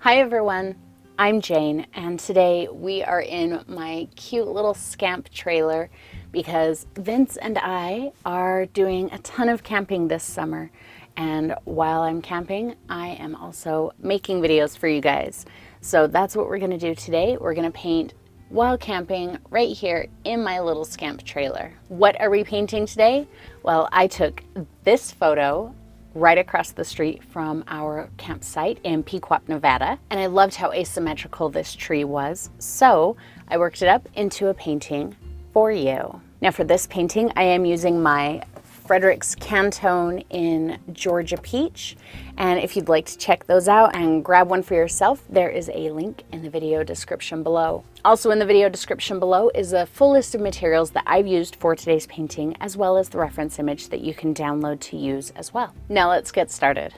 Hi everyone, I'm Jane, and today we are in my cute little scamp trailer because Vince and I are doing a ton of camping this summer. And while I'm camping, I am also making videos for you guys. So that's what we're gonna do today. We're gonna paint while camping right here in my little scamp trailer. What are we painting today? Well, I took this photo right across the street from our campsite in Pequot, Nevada. And I loved how asymmetrical this tree was. So I worked it up into a painting for you. Now for this painting, I am using my Frederick's Cantone in Georgia Peach. And if you'd like to check those out and grab one for yourself, there is a link in the video description below. Also in the video description below is a full list of materials that I've used for today's painting, as well as the reference image that you can download to use as well. Now let's get started.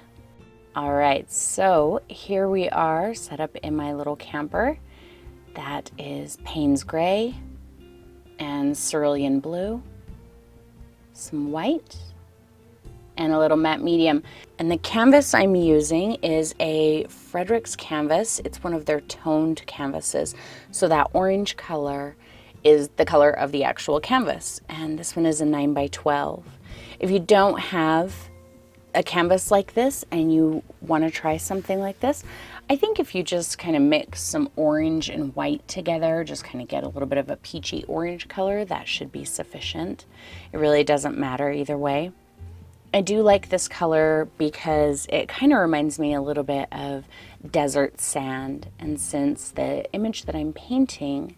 All right, so here we are set up in my little camper. That is Payne's Gray and Cerulean Blue, some white, and a little matte medium. And the canvas I'm using is a Frederick's canvas. It's one of their toned canvases. So that orange color is the color of the actual canvas. And this one is a 9x12. If you don't have a canvas like this and you want to try something like this, I think if you just kind of mix some orange and white together, just kind of get a little bit of a peachy orange color, that should be sufficient. It really doesn't matter either way. I do like this color because it kind of reminds me a little bit of desert sand. And since the image that I'm painting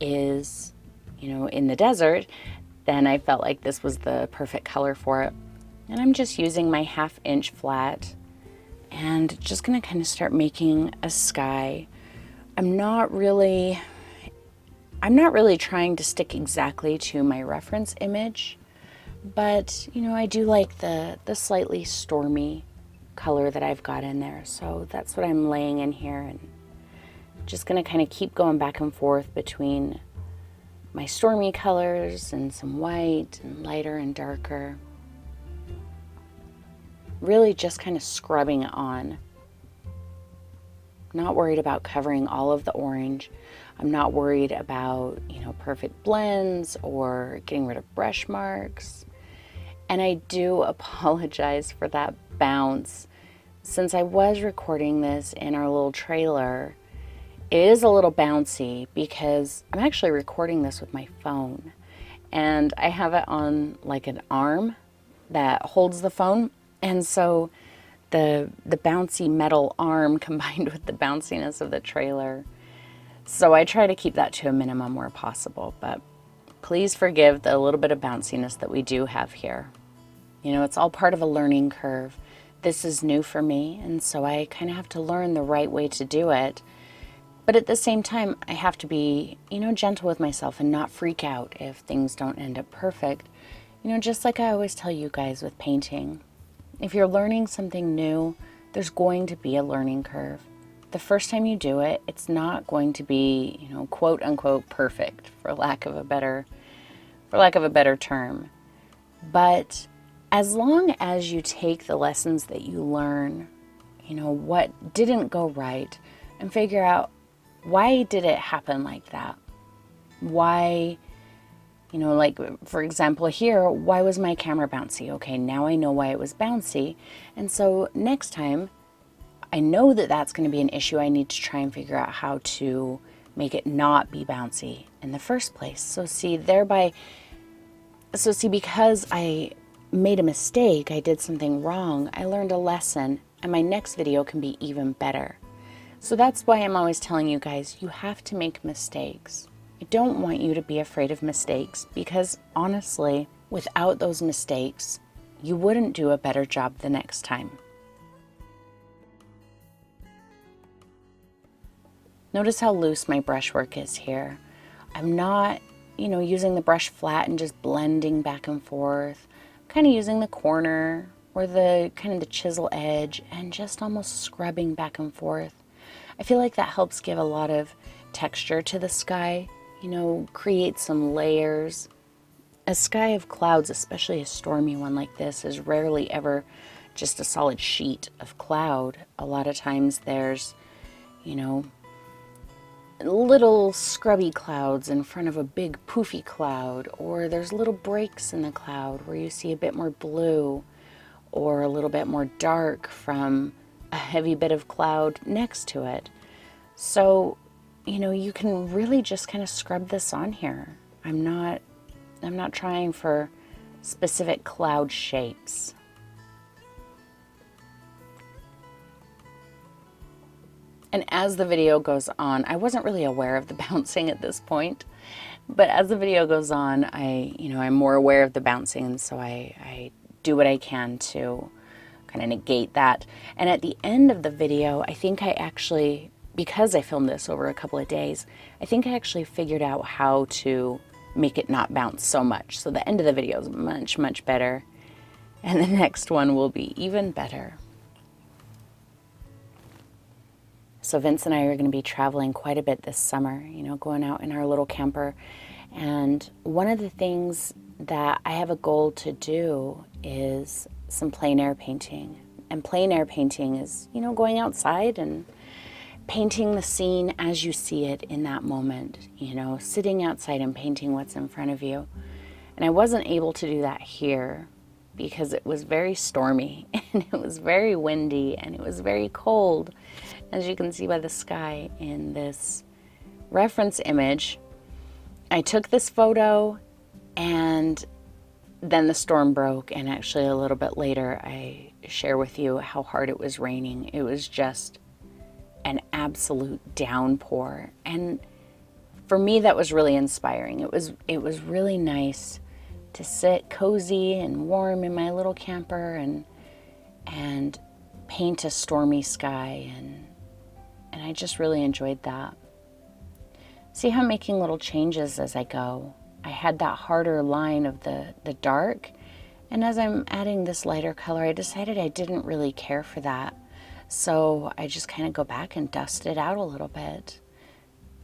is, in the desert, then I felt like this was the perfect color for it. And I'm just using my 1/2 inch flat and just gonna kind of start making a sky. I'm not really trying to stick exactly to my reference image, but I do like the slightly stormy color that I've got in there. So that's what I'm laying in here, and just gonna kind of keep going back and forth between my stormy colors and some white and lighter and darker. Really just kind of scrubbing it on. Not worried about covering all of the orange. I'm not worried about, perfect blends or getting rid of brush marks. And I do apologize for that bounce. Since I was recording this in our little trailer, it is a little bouncy because I'm actually recording this with my phone. And I have it on like an arm that holds the phone. And so the bouncy metal arm combined with the bounciness of the trailer. So I try to keep that to a minimum where possible, but please forgive the little bit of bounciness that we do have here. It's all part of a learning curve. This is new for me, and so I kind of have to learn the right way to do it. But at the same time, I have to be, gentle with myself and not freak out if things don't end up perfect. Just like I always tell you guys with painting. If you're learning something new, there's going to be a learning curve. The first time you do it, it's not going to be, quote unquote perfect, for lack of a better term. But as long as you take the lessons that you learn, what didn't go right, and figure out why did it happen like that? Why, like for example here, why was my camera bouncy? Okay, now I know why it was bouncy. And so next time, I know that that's going to be an issue. I need to try and figure out how to make it not be bouncy in the first place. So see, because I made a mistake, I did something wrong, I learned a lesson, and my next video can be even better. So that's why I'm always telling you guys, you have to make mistakes. I don't want you to be afraid of mistakes because honestly, without those mistakes, you wouldn't do a better job the next time. Notice how loose my brushwork is here. I'm not, using the brush flat and just blending back and forth. I'm kind of using the corner or the chisel edge and just almost scrubbing back and forth. I feel like that helps give a lot of texture to the sky, create some layers. A sky of clouds, especially a stormy one like this, is rarely ever just a solid sheet of cloud. A lot of times there's you know, little scrubby clouds in front of a big poofy cloud, or there's little breaks in the cloud where you see a bit more blue or a little bit more dark from a heavy bit of cloud next to it. So, you know, you can really just kind of scrub this on here. I'm not trying for specific cloud shapes. And as the video goes on, I wasn't really aware of the bouncing at this point, but as the video goes on, I'm more aware of the bouncing, and so I do what I can to kind of negate that. And at the end of the video, I think I actually, because I filmed this over a couple of days, I think I actually figured out how to make it not bounce so much. So the end of the video is much, much better, and the next one will be even better. So Vince and I are going to be traveling quite a bit this summer, you know, going out in our little camper. And one of the things that I have a goal to do is some plein air painting. And plein air painting is, you know, going outside and painting the scene as you see it in that moment, you know, sitting outside and painting what's in front of you. And I wasn't able to do that here because it was very stormy and it was very windy and it was very cold, as you can see by the sky in this reference image. I took this photo and then the storm broke, and actually a little bit later I share with you how hard it was raining. It was just an absolute downpour, and for me that was really inspiring. It was really nice to sit cozy and warm in my little camper and paint a stormy sky, and I just really enjoyed that. See how I'm making little changes as I go. I had that harder line of the dark, and as I'm adding this lighter color, I decided I didn't really care for that. So I just kind of go back and dust it out a little bit.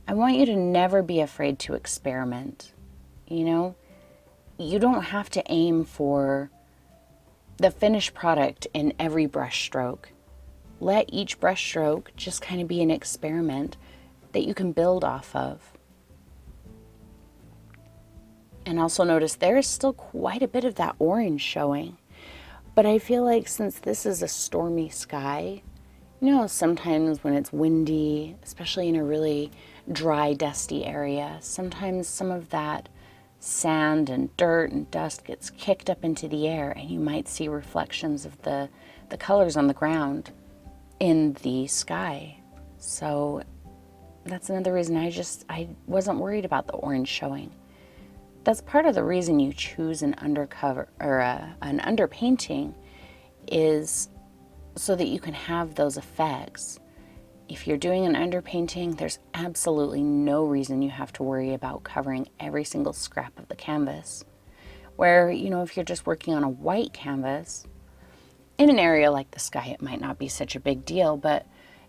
I want you to never be afraid to experiment. You know, you don't have to aim for the finished product in every brush stroke. Let each brush stroke just kind of be an experiment that you can build off of. And also notice there is still quite a bit of that orange showing. But I feel like since this is a stormy sky, you know, sometimes when it's windy, especially in a really dry, dusty area, sometimes some of that sand and dirt and dust gets kicked up into the air, and you might see reflections of the colors on the ground in the sky. So that's another reason I wasn't worried about the orange showing. That's part of the reason you choose an undercover or an underpainting, is so that you can have those effects. If you're doing an underpainting, there's absolutely no reason you have to worry about covering every single scrap of the canvas. Where, you know, if you're just working on a white canvas, in an area like the sky, it might not be such a big deal, but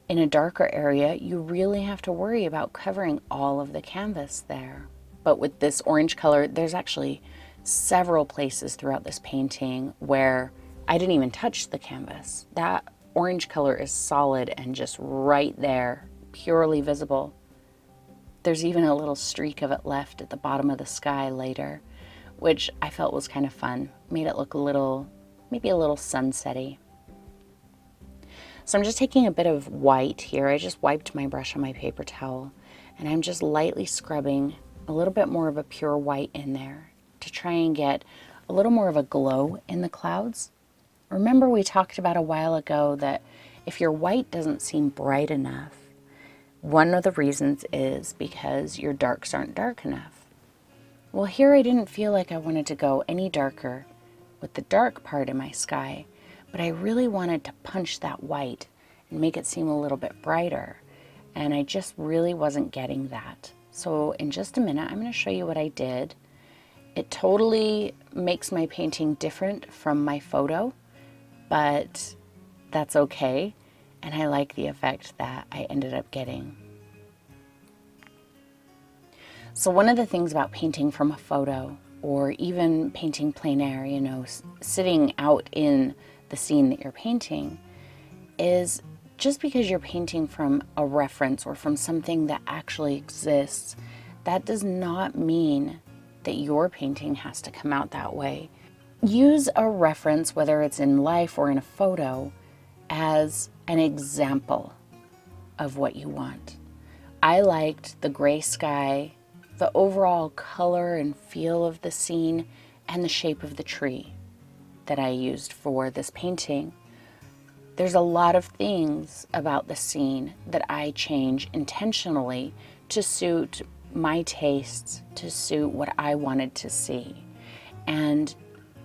in a darker area, you really have to worry about covering all of the canvas there. But with this orange color, there's actually several places throughout this painting where I didn't even touch the canvas. That orange color is solid and just right there, purely visible. There's even a little streak of it left at the bottom of the sky later, which I felt was kind of fun. Made it look a little, maybe a little sunsetty. So I'm just taking a bit of white here. I just wiped my brush on my paper towel, and I'm just lightly scrubbing a little bit more of a pure white in there to try and get a little more of a glow in the clouds. Remember we talked about a while ago that if your white doesn't seem bright enough, one of the reasons is because your darks aren't dark enough. Well, here I didn't feel like I wanted to go any darker with the dark part in my sky, but I really wanted to punch that white and make it seem a little bit brighter, and I just really wasn't getting that. So in just a minute, I'm going to show you what I did. It totally makes my painting different from my photo, but that's okay, and I like the effect that I ended up getting. So one of the things about painting from a photo, or even painting plein air, you know, sitting out in the scene that you're painting, is just because you're painting from a reference or from something that actually exists, that does not mean that your painting has to come out that way. Use a reference, whether it's in life or in a photo, as an example of what you want. I liked the gray sky, the overall color and feel of the scene, and the shape of the tree that I used for this painting. There's a lot of things about the scene that I change intentionally to suit my tastes, to suit what I wanted to see. And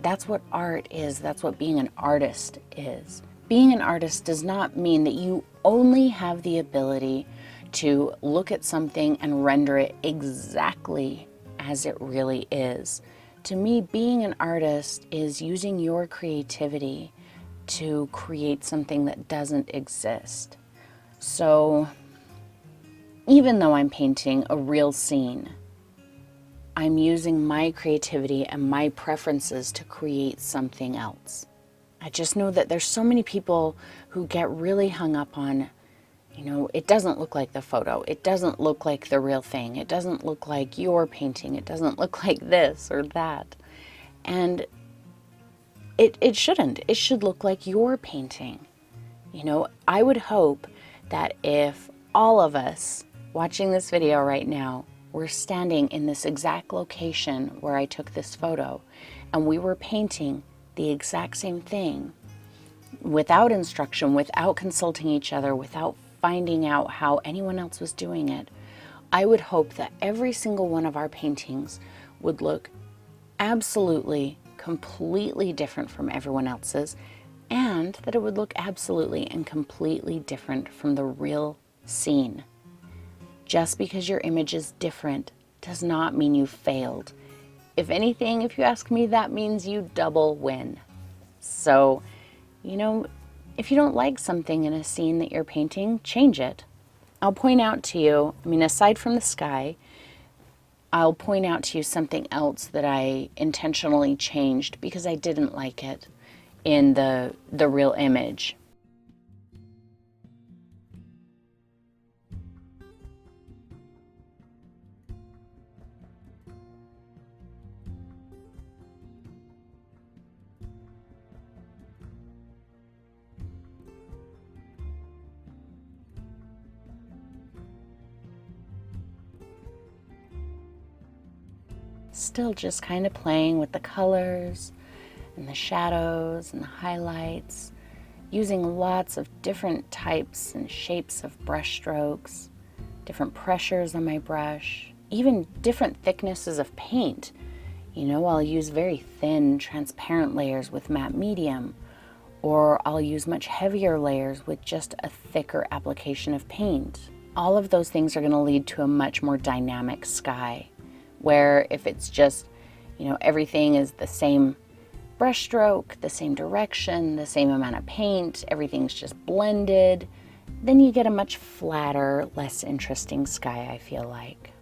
that's what art is. That's what being an artist is. Being an artist does not mean that you only have the ability to look at something and render it exactly as it really is. To me, being an artist is using your creativity to create something that doesn't exist. So even though I'm painting a real scene, I'm using my creativity and my preferences to create something else. I just know that there's so many people who get really hung up on, it doesn't look like the photo. It doesn't look like the real thing. It doesn't look like your painting. It doesn't look like this or that. And it shouldn't. It should look like your painting. I would hope that if all of us watching this video right now were standing in this exact location where I took this photo and we were painting the exact same thing without instruction, without consulting each other, without finding out how anyone else was doing it, I would hope that every single one of our paintings would look absolutely, completely different from everyone else's, and that it would look absolutely and completely different from the real scene. Just because your image is different does not mean you failed. If anything, if you ask me, that means you double win. So, if you don't like something in a scene that you're painting, change it. I'll point out to you, aside from the sky, I'll point out to you something else that I intentionally changed because I didn't like it in the real image. Still just kind of playing with the colors and the shadows and the highlights, using lots of different types and shapes of brush strokes, different pressures on my brush, even different thicknesses of paint. I'll use very thin, transparent layers with matte medium, or I'll use much heavier layers with just a thicker application of paint. All of those things are going to lead to a much more dynamic sky, where if it's just, everything is the same brush stroke, the same direction, the same amount of paint, everything's just blended, then you get a much flatter, less interesting sky, I feel like.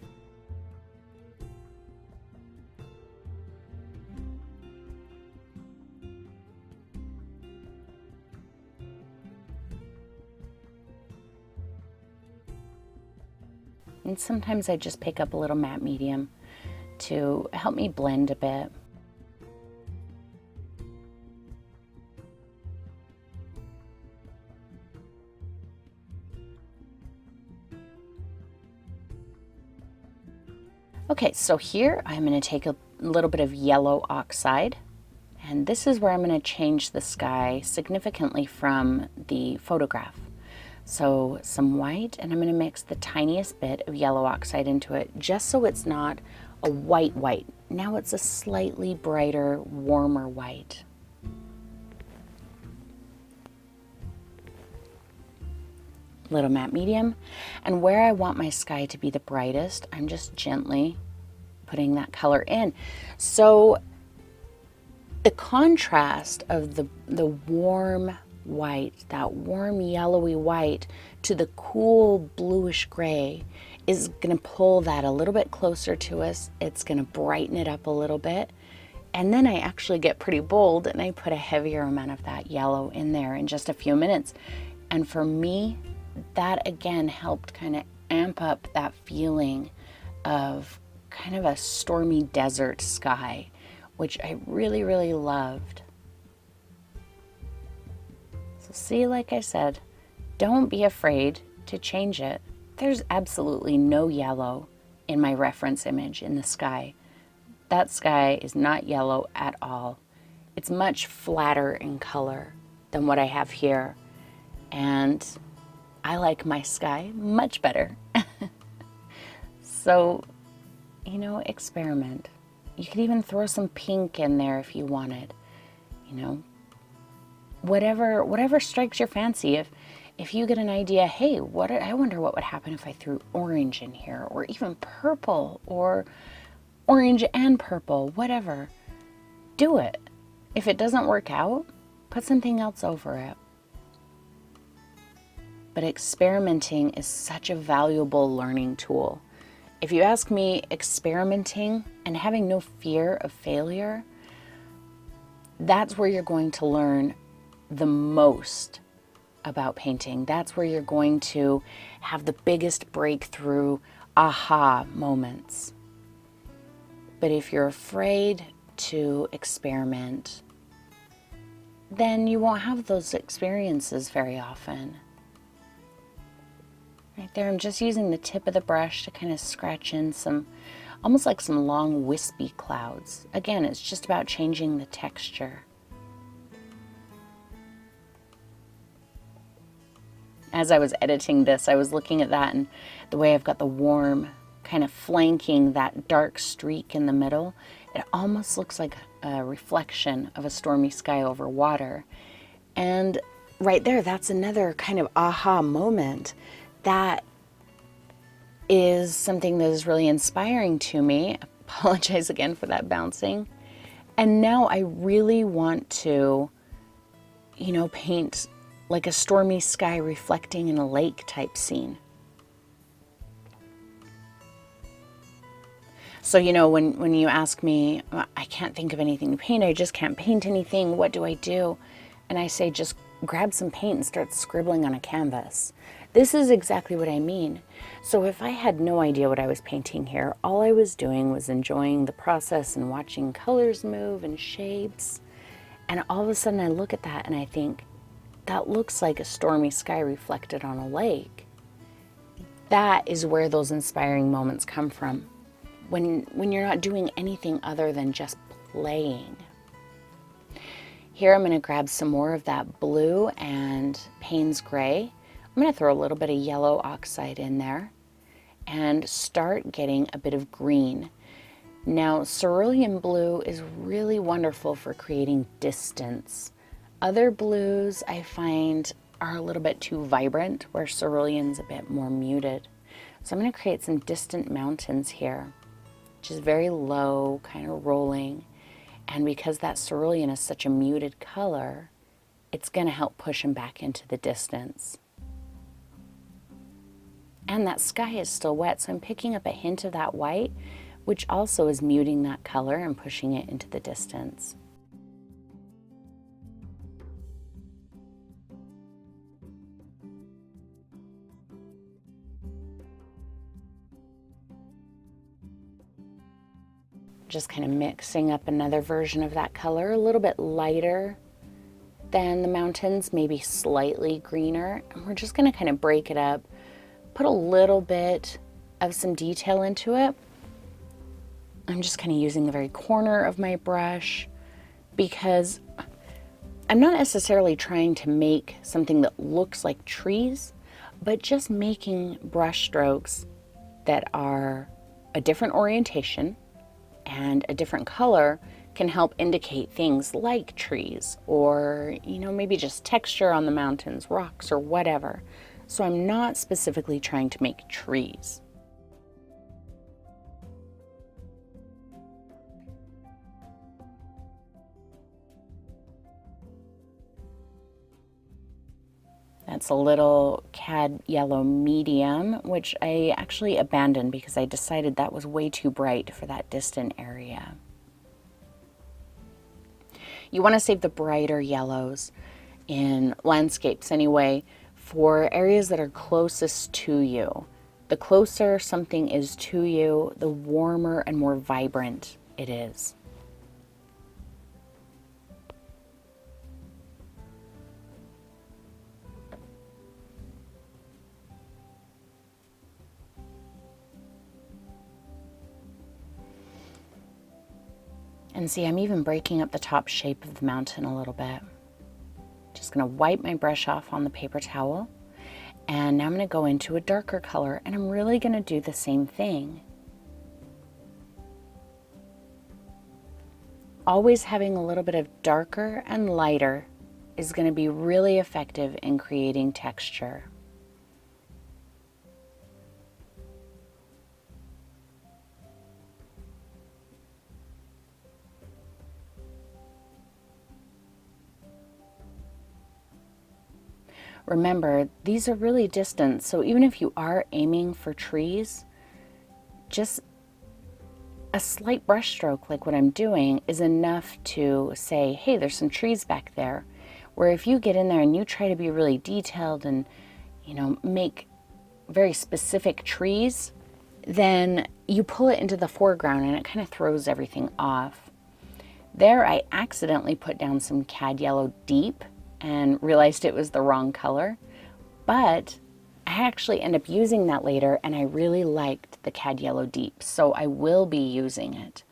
And sometimes I just pick up a little matte medium to help me blend a bit. Okay, so here I'm going to take a little bit of yellow oxide, and this is where I'm going to change the sky significantly from the photograph. So some white, and I'm going to mix the tiniest bit of yellow oxide into it, just so it's not a white white. Now it's a slightly brighter, warmer white. Little matte medium, and where I want my sky to be the brightest, I'm just gently putting that color in. So the contrast of the warm white, that warm yellowy white, to the cool bluish gray is going to pull that a little bit closer to us. It's going to brighten it up a little bit. And then I actually get pretty bold and I put a heavier amount of that yellow in there in just a few minutes. And for me, that again helped kind of amp up that feeling of kind of a stormy desert sky, which I really, really loved. So see, like I said, don't be afraid to change it. There's absolutely no yellow in my reference image in the sky. That sky is not yellow at all. It's much flatter in color than what I have here. And I like my sky much better. So, you know, experiment. You could even throw some pink in there if you wanted. You know, whatever strikes your fancy. If you get an idea, hey, I wonder what would happen if I threw orange in here, or even purple, or orange and purple, whatever. Do it. If it doesn't work out, put something else over it. But experimenting is such a valuable learning tool. If you ask me, experimenting and having no fear of failure, that's where you're going to learn the most about painting. That's where you're going to have the biggest breakthrough aha moments. But if you're afraid to experiment, then you won't have those experiences very often. Right there, I'm just using the tip of the brush to kind of scratch in some, almost like some long wispy clouds. Again, it's just about changing the texture. As I was editing this, I was looking at that and the way I've got the warm kind of flanking that dark streak in the middle. It almost looks like a reflection of a stormy sky over water. And right there, that's another kind of aha moment. That is something that is really inspiring to me. I apologize again for that bouncing. And now I really want to, you know, paint like a stormy sky reflecting in a lake type scene. So, you know, when you ask me, I can't think of anything to paint, I just can't paint anything, what do I do? And I say, just grab some paint and start scribbling on a canvas. This is exactly what I mean. So if I had no idea what I was painting here, all I was doing was enjoying the process and watching colors move and shapes. And all of a sudden I look at that and I think, that looks like a stormy sky reflected on a lake. That is where those inspiring moments come from. When you're not doing anything other than just playing. Here I'm going to grab some more of that blue and Payne's gray. I'm going to throw a little bit of yellow oxide in there and start getting a bit of green. Now, cerulean blue is really wonderful for creating distance. Other blues I find are a little bit too vibrant, where cerulean's a bit more muted. So I'm going to create some distant mountains here, which is very low, kind of rolling. And because that cerulean is such a muted color, it's going to help push them back into the distance. And that sky is still wet, so I'm picking up a hint of that white, which also is muting that color and pushing it into the distance. Just kind of mixing up another version of that color, a little bit lighter than the mountains, maybe slightly greener. And we're just going to kind of break it up, put a little bit of some detail into it. I'm just kind of using the very corner of my brush because I'm not necessarily trying to make something that looks like trees, but just making brush strokes that are a different orientation and a different color can help indicate things like trees or, you know, maybe just texture on the mountains, rocks, or whatever. So I'm not specifically trying to make trees. That's a little cad yellow medium, which I actually abandoned because I decided that was way too bright for that distant area. You want to save the brighter yellows in landscapes anyway for areas that are closest to you. The closer something is to you, the warmer and more vibrant it is. And see, I'm even breaking up the top shape of the mountain a little bit. Just gonna wipe my brush off on the paper towel. And now I'm gonna go into a darker color, and I'm really gonna do the same thing. Always having a little bit of darker and lighter is gonna be really effective in creating texture. Remember, these are really distant, so even if you are aiming for trees, just a slight brush stroke like what I'm doing is enough to say, hey, there's some trees back there. Where if you get in there and you try to be really detailed and, make very specific trees, then you pull it into the foreground and it kind of throws everything off. There, I accidentally put down some cad yellow deep and realized it was the wrong color, but I actually end up using that later, and I really liked the cad yellow deep, so I will be using it.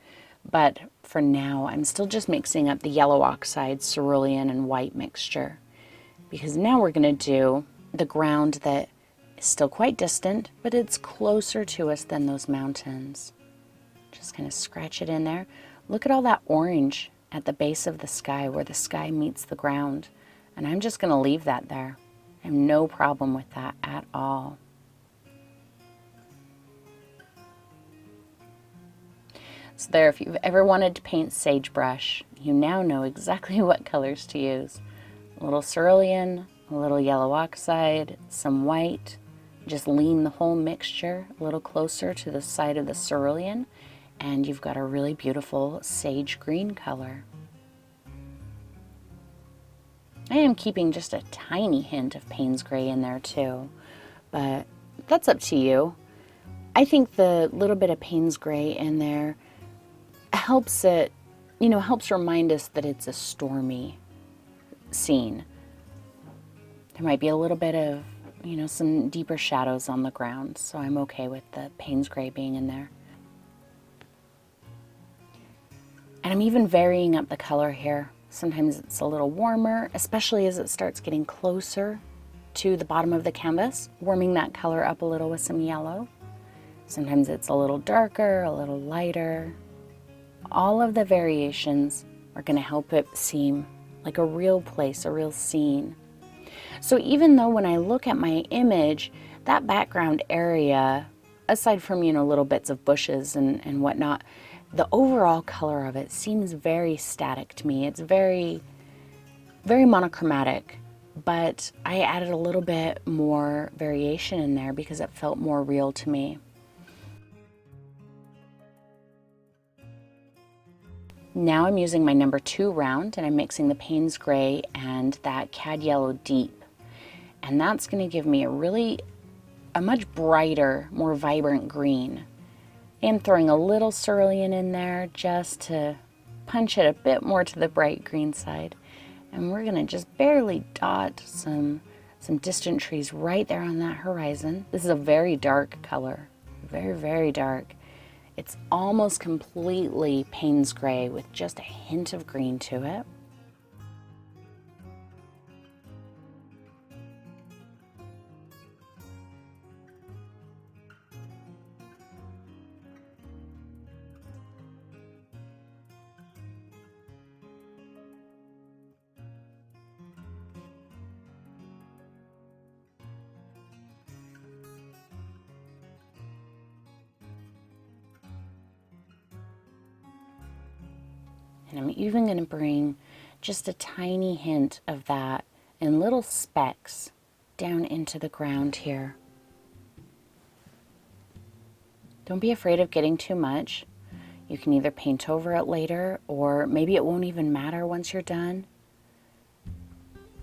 But for now, I'm still just mixing up the yellow oxide, cerulean, and white mixture, because now we're going to do the ground that is still quite distant, but it's closer to us than those mountains. Just kind of scratch it in there. Look at all that orange at the base of the sky, where the sky meets the ground. And I'm just going to leave that there. I have no problem with that at all. So there, if you've ever wanted to paint sagebrush, you now know exactly what colors to use. A little cerulean, a little yellow oxide, some white. Just lean the whole mixture a little closer to the side of the cerulean, and you've got a really beautiful sage green color. I am keeping just a tiny hint of Payne's Gray in there too, but that's up to you. I think the little bit of Payne's Gray in there helps it, helps remind us that it's a stormy scene. There might be a little bit of, some deeper shadows on the ground, so I'm okay with the Payne's Gray being in there. And I'm even varying up the color here. Sometimes it's a little warmer, especially as it starts getting closer to the bottom of the canvas, warming that color up a little with some yellow. Sometimes it's a little darker, a little lighter. All of the variations are going to help it seem like a real place, a real scene. So even though when I look at my image, that background area, aside from, little bits of bushes and whatnot, the overall color of it seems very static to me. It's very, very monochromatic, but I added a little bit more variation in there because it felt more real to me. Now I'm using my number 2 round, and I'm mixing the Payne's Gray and that cad yellow deep. And that's going to give me a much brighter, more vibrant green. I'm throwing a little cerulean in there just to punch it a bit more to the bright green side. And we're going to just barely dot some distant trees right there on that horizon. This is a very dark color, very, very dark. It's almost completely Payne's Gray with just a hint of green to it. And I'm even going to bring just a tiny hint of that in little specks down into the ground here. Don't be afraid of getting too much. You can either paint over it later, or maybe it won't even matter once you're done.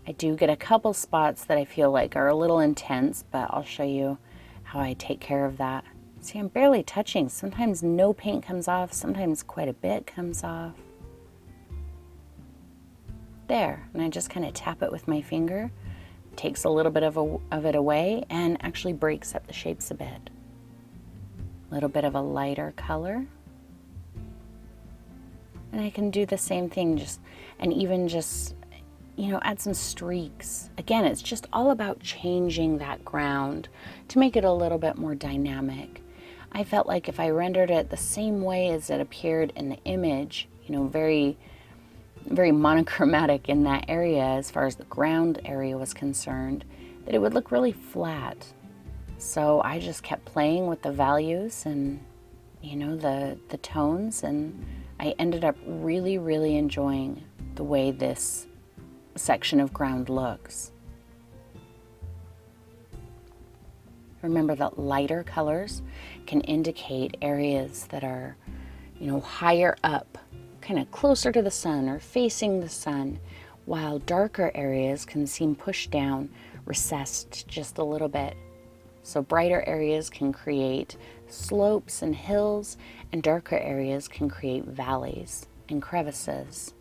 I do get a couple spots that I feel like are a little intense, but I'll show you how I take care of that. See, I'm barely touching. Sometimes no paint comes off, sometimes quite a bit comes off. There, and I just kind of tap it with my finger. Takes a little bit of it away and actually breaks up the shapes a bit. A little bit of a lighter color. And I can do the same thing, even just, add some streaks. Again, it's just all about changing that ground to make it a little bit more dynamic. I felt like if I rendered it the same way as it appeared in the image, very, very monochromatic in that area as far as the ground area was concerned, that it would look really flat. So I just kept playing with the values and, the tones, and I ended up really, really enjoying the way this section of ground looks. Remember that lighter colors can indicate areas that are, higher up, kind of closer to the sun or facing the sun, while darker areas can seem pushed down, recessed just a little bit. So brighter areas can create slopes and hills, and darker areas can create valleys and crevices.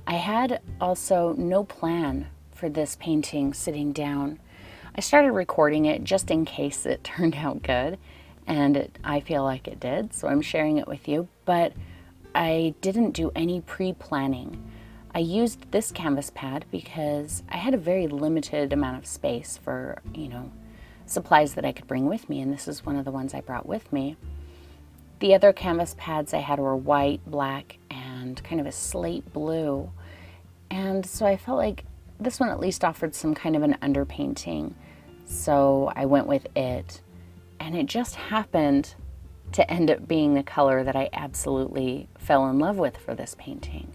I had also no plan for this painting sitting down. I started recording it just in case it turned out good, and I feel like it did, so I'm sharing it with you, but I didn't do any pre-planning. I used this canvas pad because I had a very limited amount of space for, supplies that I could bring with me, and this is one of the ones I brought with me. The other canvas pads I had were white, black, and kind of a slate blue, and so I felt like this one at least offered some kind of an underpainting, so I went with it, and it just happened to end up being the color that I absolutely fell in love with for this painting.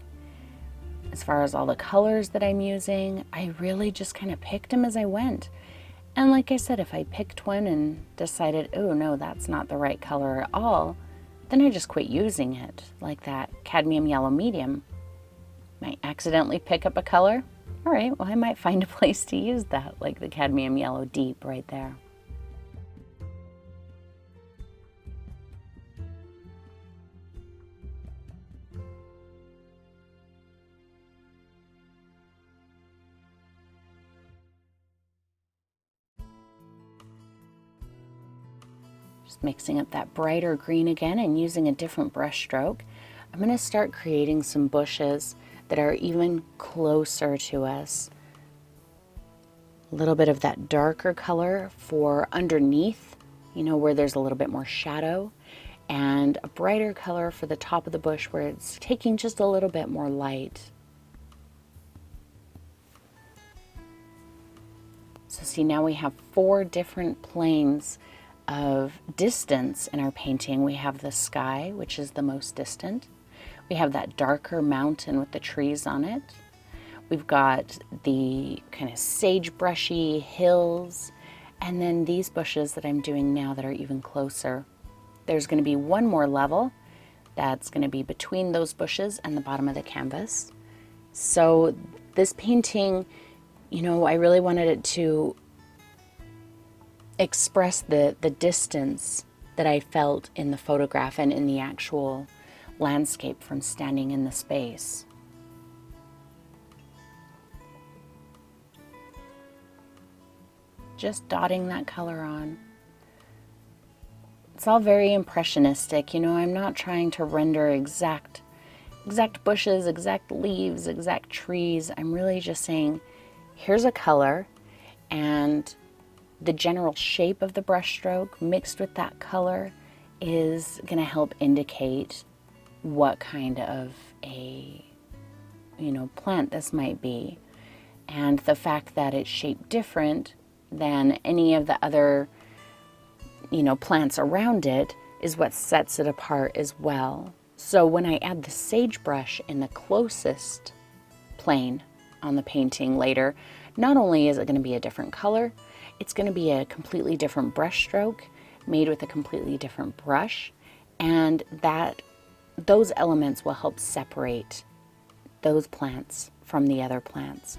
As far as all the colors that I'm using, I really just kind of picked them as I went. And like I said, if I picked one and decided, oh no, that's not the right color at all, then I just quit using it, like that cadmium yellow medium. Might accidentally pick up a color. All right, well, I might find a place to use that, like the cadmium yellow deep right there. Just mixing up that brighter green again and using a different brush stroke. I'm going to start creating some bushes that are even closer to us. A little bit of that darker color for underneath, where there's a little bit more shadow, and a brighter color for the top of the bush where it's taking just a little bit more light. So see, now we have 4 different planes of distance in our painting. We have the sky, which is the most distant. We have that darker mountain with the trees on it. We've got the kind of sagebrushy hills, and then these bushes that I'm doing now that are even closer. There's going to be one more level that's going to be between those bushes and the bottom of the canvas. So this painting, I really wanted it to express the distance that I felt in the photograph and in the actual landscape from standing in the space. Just dotting that color on. It's all very impressionistic, I'm not trying to render exact bushes, exact leaves, exact trees. I'm really just saying, here's a color, and the general shape of the brush stroke mixed with that color is going to help indicate what kind of a plant this might be. And the fact that it's shaped different than any of the other plants around it is what sets it apart as well. So when I add the sagebrush in the closest plane on the painting later, not only is it going to be a different color, it's going to be a completely different brush stroke made with a completely different brush, and that those elements will help separate those plants from the other plants.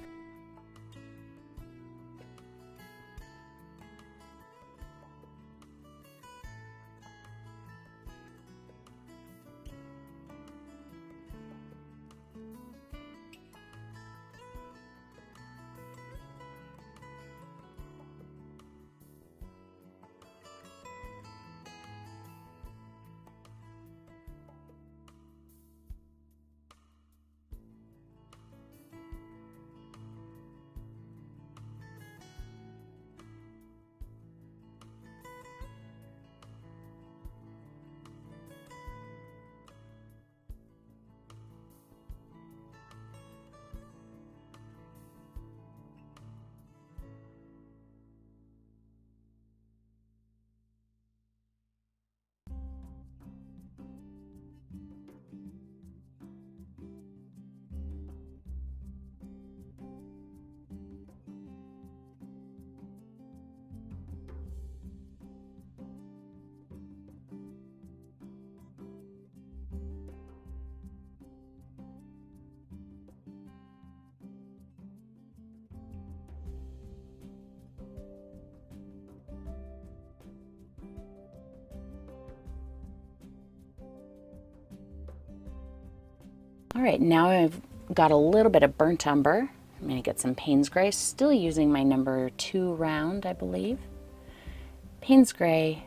All right, now I've got a little bit of burnt umber. I'm going to get some Payne's Gray, still using my number 2 round, I believe. Payne's Gray,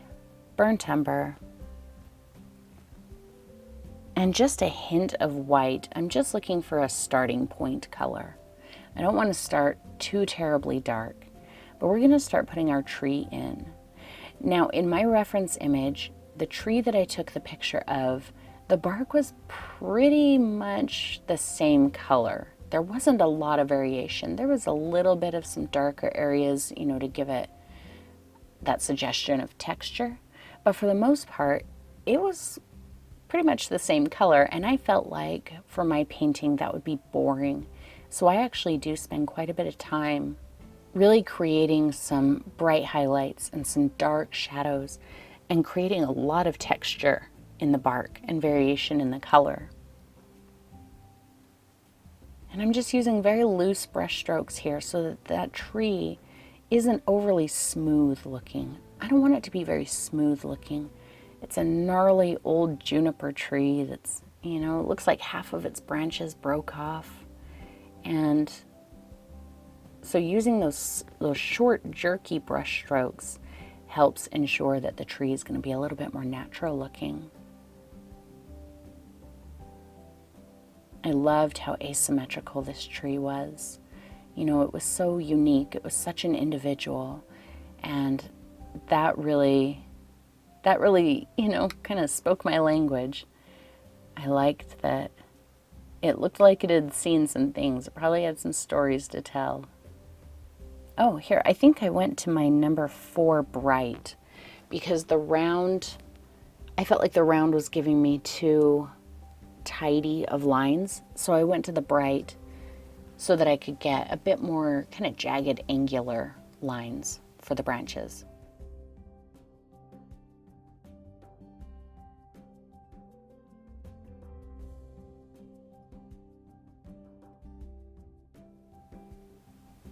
burnt umber, and just a hint of white. I'm just looking for a starting point color. I don't want to start too terribly dark, but we're going to start putting our tree in. Now, in my reference image, the tree that I took the picture of, the bark was pretty much the same color. There wasn't a lot of variation. There was a little bit of some darker areas, you know, to give it that suggestion of texture. But for the most part, it was pretty much the same color. And I felt like for my painting, that would be boring. So I actually do spend quite a bit of time really creating some bright highlights and some dark shadows and creating a lot of texture in the bark and variation in the color. And I'm just using very loose brush strokes here so that that tree isn't overly smooth looking. I don't want it to be very smooth looking. It's a gnarly old juniper tree that's, you know, it looks like half of its branches broke off. And so using those short, jerky brush strokes helps ensure that the tree is going to be a little bit more natural looking. I loved how asymmetrical this tree was. You know, it was so unique. It was such an individual. And that really, you know, kind of spoke my language. I liked that it looked like it had seen some things. It probably had some stories to tell. Oh, here, I think I went to my number 4 bright because the round, I felt like the round was giving me too tidy of lines. So I went to the bright so that I could get a bit more kind of jagged, angular lines for the branches.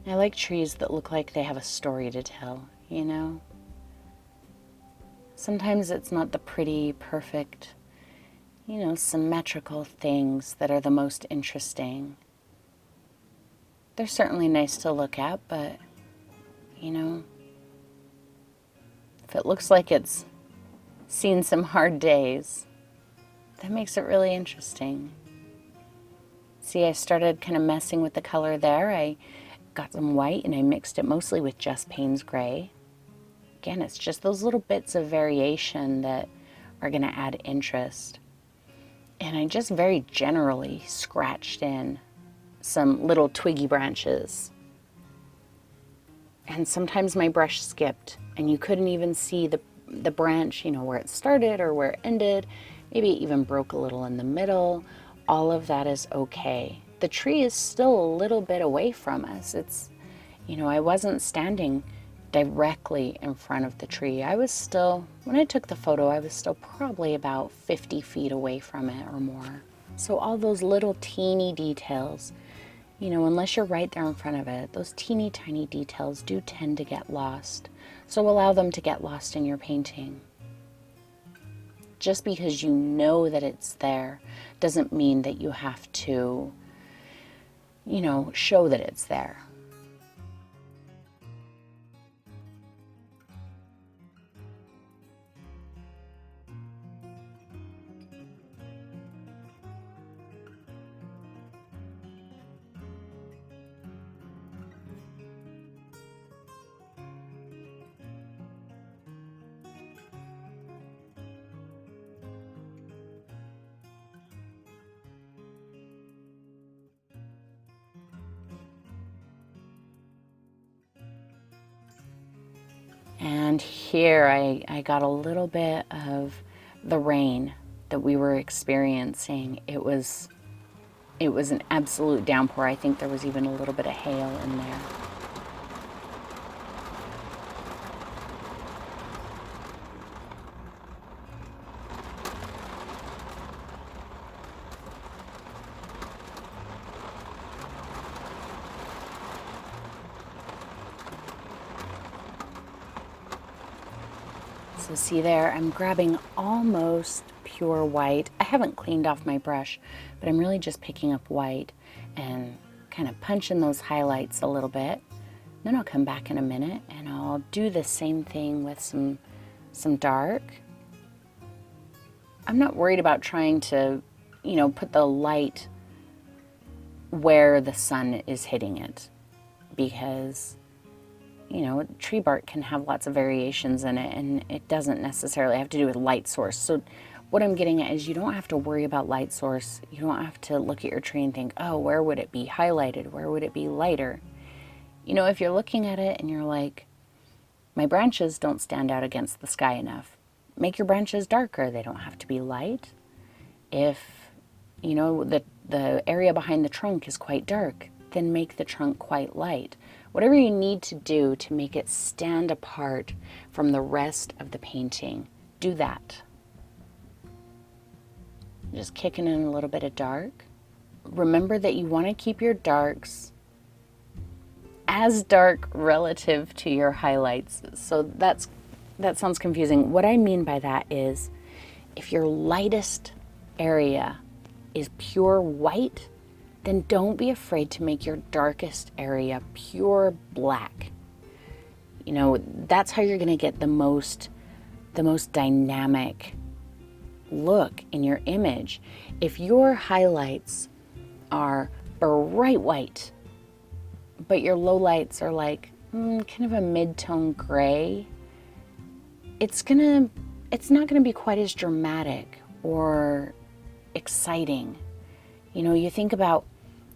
I like trees that look like they have a story to tell, you know? Sometimes it's not the pretty, perfect, you know, symmetrical things that are the most interesting. They're certainly nice to look at, but, you know, if it looks like it's seen some hard days, that makes it really interesting. See, I started kind of messing with the color there. I got some white and I mixed it mostly with just Payne's Gray. Again, it's just those little bits of variation that are going to add interest. And I just very generally scratched in some little twiggy branches. And sometimes my brush skipped and you couldn't even see the branch, you know, where it started or where it ended. Maybe it even broke a little in the middle. All of that is okay. The tree is still a little bit away from us. It's, you know, I wasn't standing directly in front of the tree. I was still, when I took the photo, I was still probably about 50 feet away from it or more. So all those little teeny details, you know, unless you're right there in front of it, those teeny tiny details do tend to get lost. So allow them to get lost in your painting. Just because you know that it's there doesn't mean that you have to, you know, show that it's there. And here I got a little bit of the rain that we were experiencing. It was an absolute downpour. I think there was even a little bit of hail in there. So see there, I'm grabbing almost pure white. I haven't cleaned off my brush, but I'm really just picking up white and kind of punching those highlights a little bit. Then I'll come back in a minute and I'll do the same thing with some dark. I'm not worried about trying to, you know, put the light where the sun is hitting it, because you know, tree bark can have lots of variations in it, and it doesn't necessarily have to do with light source. So what I'm getting at is you don't have to worry about light source. You don't have to look at your tree and think, oh, where would it be highlighted? Where would it be lighter? You know, if you're looking at it and you're like, my branches don't stand out against the sky enough, make your branches darker. They don't have to be light. If, you know, the area behind the trunk is quite dark, then make the trunk quite light. Whatever you need to do to make it stand apart from the rest of the painting, do that. Just kicking in a little bit of dark. Remember that you want to keep your darks as dark relative to your highlights. So that sounds confusing. What I mean by that is, if your lightest area is pure white, then don't be afraid to make your darkest area pure black. You know, that's how you're going to get the most dynamic look in your image. If your highlights are bright white, but your lowlights are like kind of a mid-tone gray, it's not gonna be quite as dramatic or exciting. You know, you think about,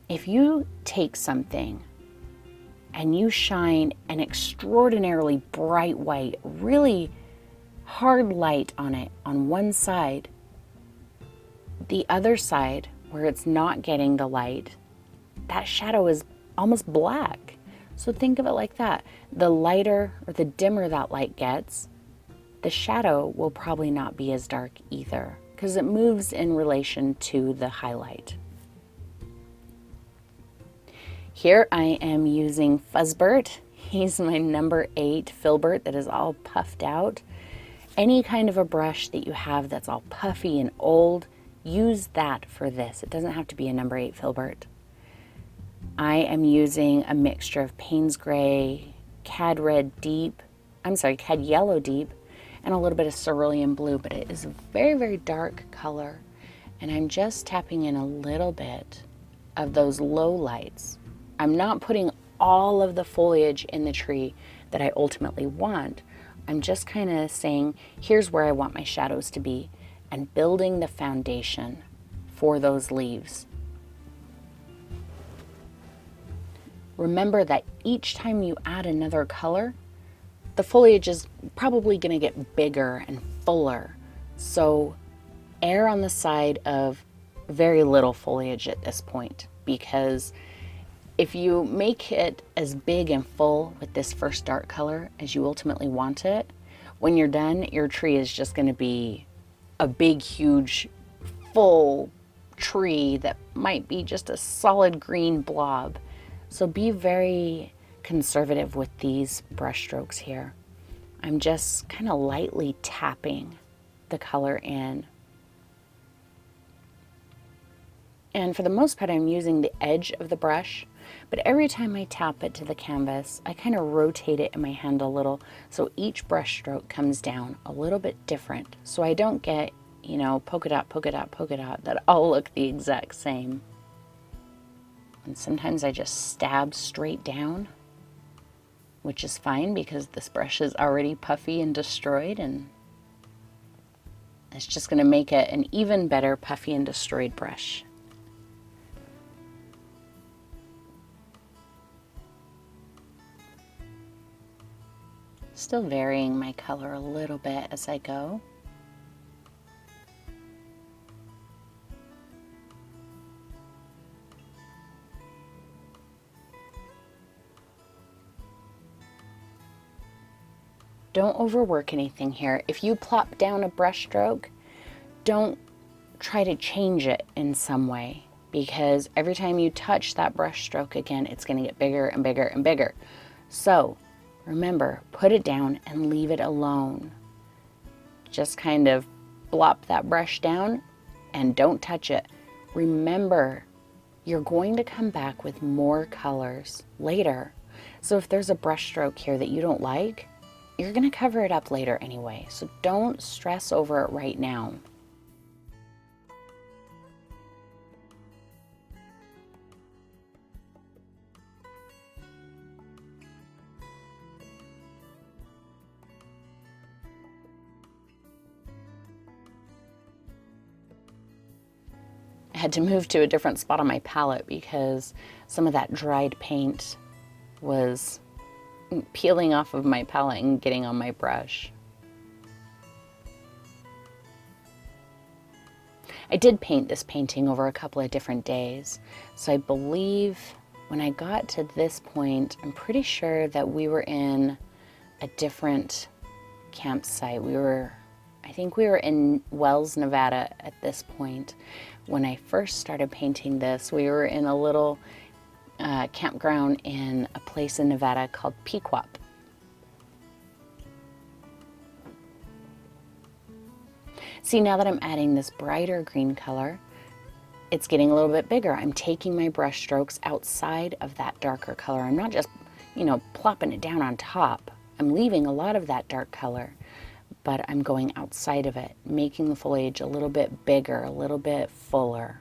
if you take something and you shine an extraordinarily bright white, really hard light on it on one side, the other side where it's not getting the light, that shadow is almost black. So think of it like that. The lighter or the dimmer that light gets, the shadow will probably not be as dark either, because it moves in relation to the highlight. Here I am using Fuzzbert. He's my number 8 filbert that is all puffed out. Any kind of a brush that you have that's all puffy and old, use that for this. It doesn't have to be a number 8 filbert. I am using a mixture of Payne's Gray, Cad Yellow Deep, and a little bit of Cerulean Blue, but it is a very, very dark color. And I'm just tapping in a little bit of those low lights. I'm not putting all of the foliage in the tree that I ultimately want. I'm just kind of saying, here's where I want my shadows to be, and building the foundation for those leaves. Remember that each time you add another color, the foliage is probably going to get bigger and fuller. So err on the side of very little foliage at this point, because If you make it as big and full with this first dark color as you ultimately want it, when you're done, your tree is just going to be a big, huge, full tree that might be just a solid green blob. So be very conservative with these brush strokes here. I'm just kind of lightly tapping the color in. And for the most part, I'm using the edge of the brush, but every time I tap it to the canvas, I kind of rotate it in my hand a little, so each brush stroke comes down a little bit different, so I don't get, you know, polka dot, polka dot, polka dot, that all look the exact same. And sometimes I just stab straight down, which is fine because this brush is already puffy and destroyed, and it's just going to make it an even better puffy and destroyed brush. Still varying my color a little bit as I go. Don't overwork anything here. If you plop down a brush stroke, don't try to change it in some way, because every time you touch that brush stroke again, it's going to get bigger and bigger and bigger. So remember, put it down and leave it alone. Just kind of blop that brush down and don't touch it. Remember, you're going to come back with more colors later. So if there's a brush stroke here that you don't like, you're going to cover it up later anyway. So don't stress over it right now. I had to move to a different spot on my palette because some of that dried paint was peeling off of my palette and getting on my brush. I did paint this painting over a couple of different days, so I believe when I got to this point, I'm pretty sure that we were in a different campsite. I think we were in Wells, Nevada at this point. When I first started painting this, we were in a little campground in a place in Nevada called Pequot. See, now that I'm adding this brighter green color, it's getting a little bit bigger. I'm taking my brush strokes outside of that darker color. I'm not just, you know, plopping it down on top. I'm leaving a lot of that dark color, but I'm going outside of it, making the foliage a little bit bigger, a little bit fuller.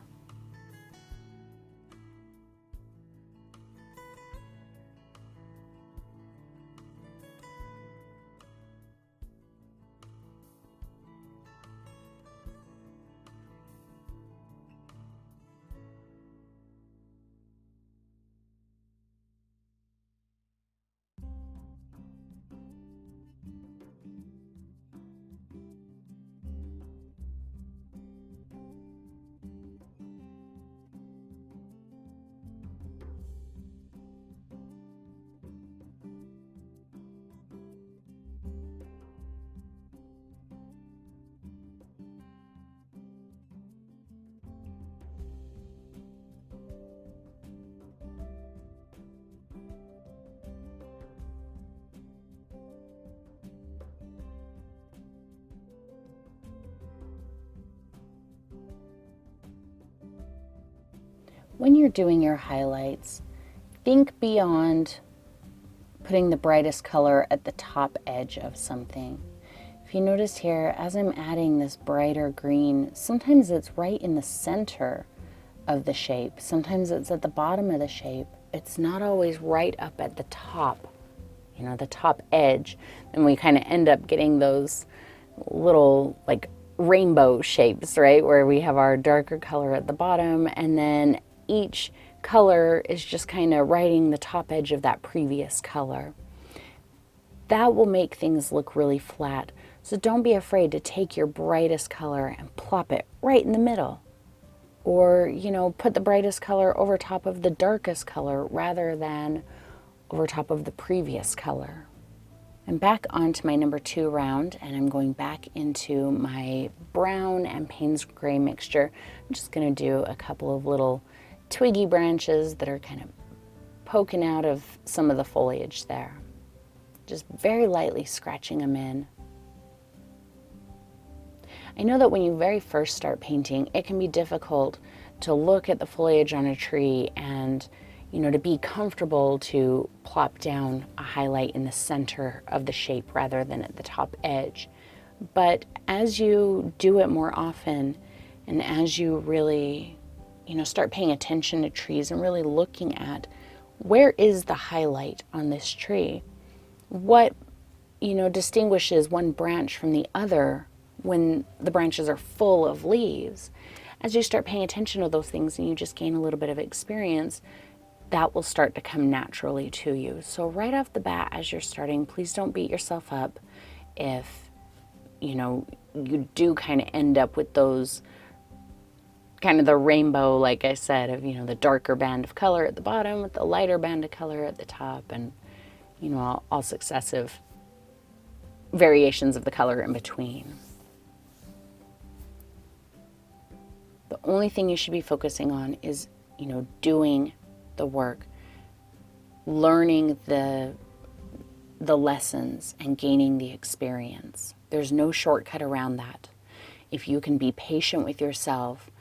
When you're doing your highlights, think beyond putting the brightest color at the top edge of something. If you notice here, as I'm adding this brighter green, sometimes it's right in the center of the shape. Sometimes it's at the bottom of the shape. It's not always right up at the top, you know, the top edge. And we kind of end up getting those little like rainbow shapes, right? Where we have our darker color at the bottom, and then each color is just kind of riding the top edge of that previous color. That will make things look really flat. So don't be afraid to take your brightest color and plop it right in the middle. Or, you know, put the brightest color over top of the darkest color rather than over top of the previous color. I'm back onto my number 2 round, and I'm going back into my brown and Payne's gray mixture. I'm just going to do a couple of little twiggy branches that are kind of poking out of some of the foliage there. Just very lightly scratching them in. I know that when you very first start painting, it can be difficult to look at the foliage on a tree and, you know, to be comfortable to plop down a highlight in the center of the shape rather than at the top edge. But as you do it more often, and as you really, you know, start paying attention to trees and really looking at where is the highlight on this tree, what, you know, distinguishes one branch from the other when the branches are full of leaves. As you start paying attention to those things and you just gain a little bit of experience, that will start to come naturally to you. So right off the bat, as you're starting, please don't beat yourself up if, you know, you do kind of end up with those kind of the rainbow, like I said, of, you know, the darker band of color at the bottom with the lighter band of color at the top, and, you know, all successive variations of the color in between. The only thing you should be focusing on is, you know, doing the work, learning the lessons and gaining the experience. There's no shortcut around that. If you can be patient with yourself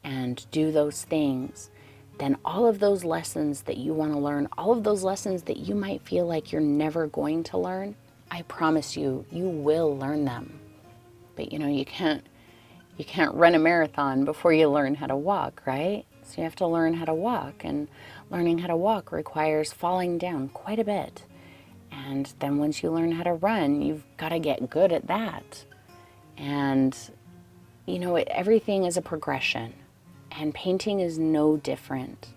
and do those things, then all of those lessons that you want to learn, all of those lessons that you might feel like you're never going to learn, I promise you, you will learn them. But, you know, you can't run a marathon before you learn how to walk, right? So you have to learn how to walk, and learning how to walk requires falling down quite a bit. And then once you learn how to run, you've got to get good at that. And, you know, everything is a progression, and painting is no different.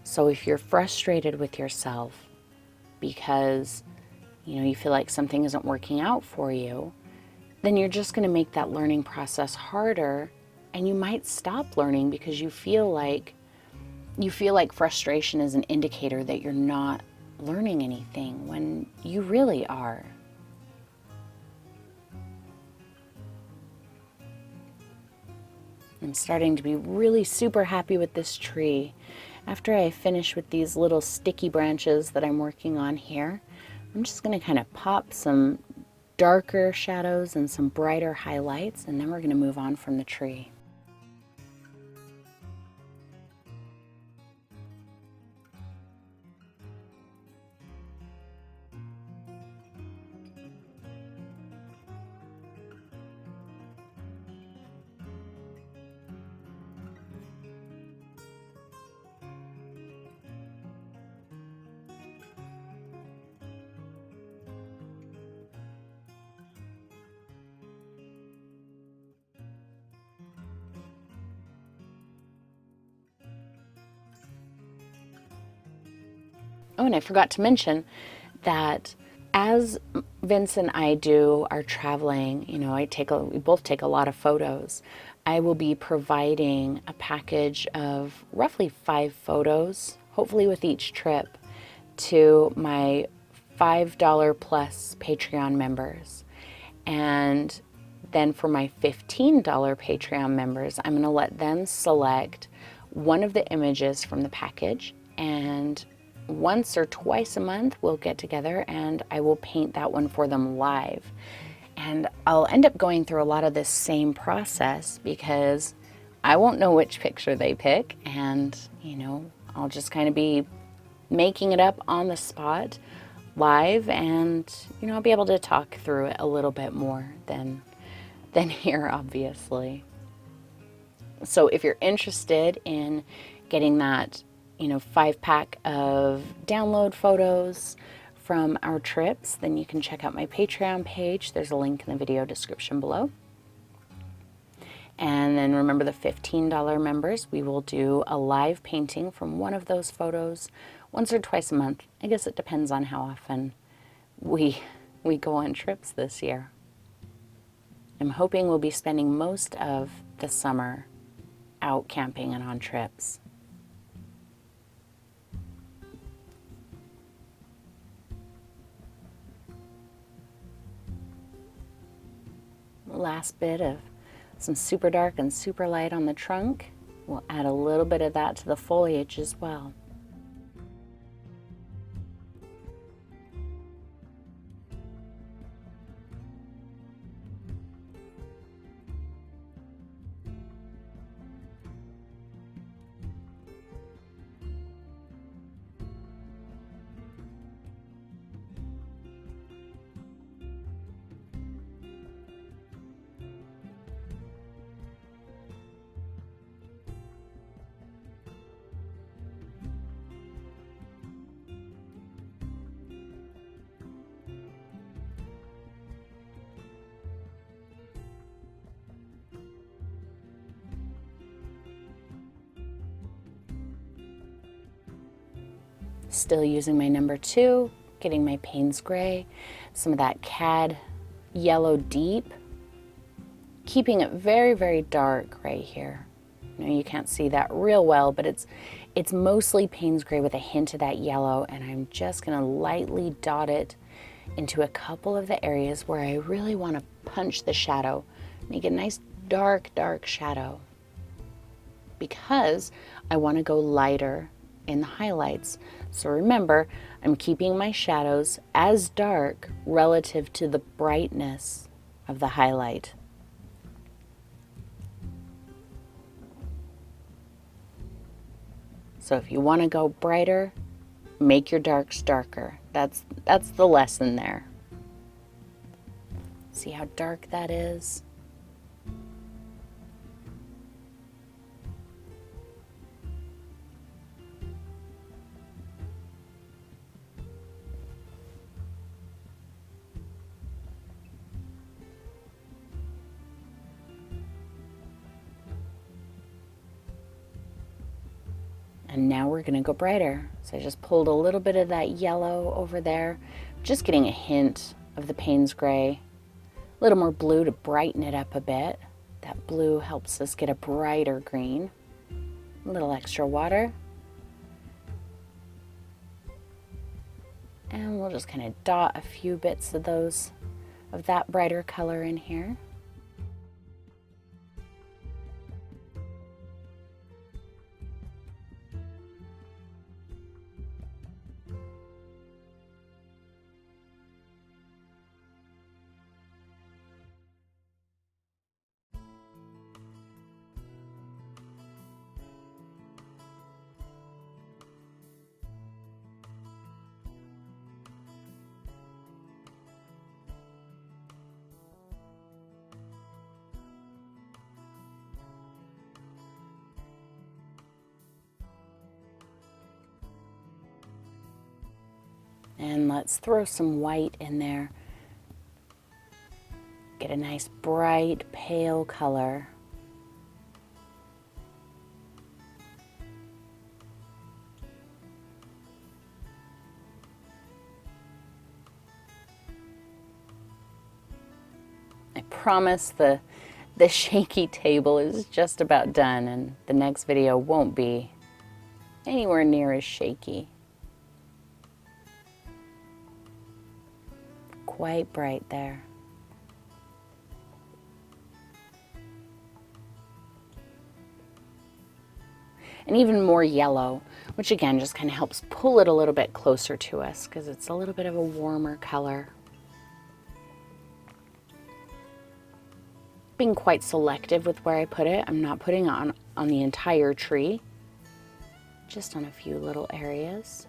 So if you're frustrated with yourself because, you know, you feel like something isn't working out for you, then you're just going to make that learning process harder, and you might stop learning because you feel like frustration is an indicator that you're not learning anything when you really are. I'm starting to be really super happy with this tree. After I finish with these little sticky branches that I'm working on here, I'm just going to kind of pop some darker shadows and some brighter highlights, and then we're going to move on from the tree. Oh, and I forgot to mention that as Vince and I do our traveling, you know, we both take a lot of photos. I will be providing a package of roughly 5 photos, hopefully with each trip, to my $5 plus Patreon members. And then for my $15 Patreon members, I'm going to let them select one of the images from the package, and once or twice a month we'll get together and I will paint that one for them live. And I'll end up going through a lot of this same process because I won't know which picture they pick, and, you know, I'll just kind of be making it up on the spot live, and, you know, I'll be able to talk through it a little bit more than here, obviously. So if you're interested in getting that, you know, 5-pack of download photos from our trips, then you can check out my Patreon page. There's a link in the video description below. And then remember, the $15 members, we will do a live painting from one of those photos once or twice a month. I guess it depends on how often we go on trips this year. I'm hoping we'll be spending most of the summer out camping and on trips. Last bit of some super dark and super light on the trunk. We'll add a little bit of that to the foliage as well. Still using my number 2, getting my Payne's Gray, some of that Cad Yellow Deep, keeping it very, very dark right here. You know, you can't see that real well, but it's mostly Payne's Gray with a hint of that yellow, and I'm just gonna lightly dot it into a couple of the areas where I really wanna punch the shadow, make a nice dark, dark shadow, because I wanna go lighter in the highlights. So remember, I'm keeping my shadows as dark relative to the brightness of the highlight. So if you want to go brighter, make your darks darker. That's the lesson there. See how dark that is? And now we're gonna go brighter. So I just pulled a little bit of that yellow over there, just getting a hint of the Payne's Gray, a little more blue to brighten it up a bit. That blue helps us get a brighter green. A little extra water. And we'll just kind of dot a few bits of that brighter color in here. And let's throw some white in there. Get a nice bright pale color. I promise the shaky table is just about done, and the next video won't be anywhere near as shaky. Quite bright there. And even more yellow, which again just kind of helps pull it a little bit closer to us because it's a little bit of a warmer color. Being quite selective with where I put it. I'm not putting it on the entire tree, just on a few little areas.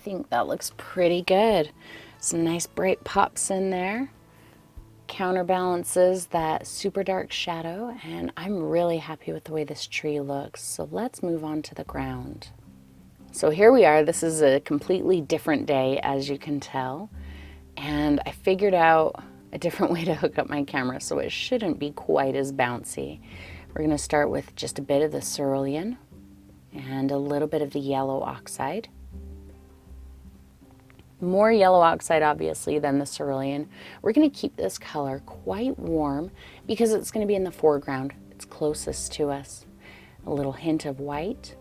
think that looks pretty good. Some nice bright pops in there. Counterbalances that super dark shadow, and I'm really happy with the way this tree looks. So let's move on to the ground. So here we are. This is a completely different day, as you can tell, and I figured out a different way to hook up my camera so it shouldn't be quite as bouncy. We're going to start with just a bit of the cerulean and a little bit of the yellow oxide. More yellow oxide, obviously, than the cerulean. We're going to keep this color quite warm because it's going to be in the foreground. It's closest to us. A little hint of white.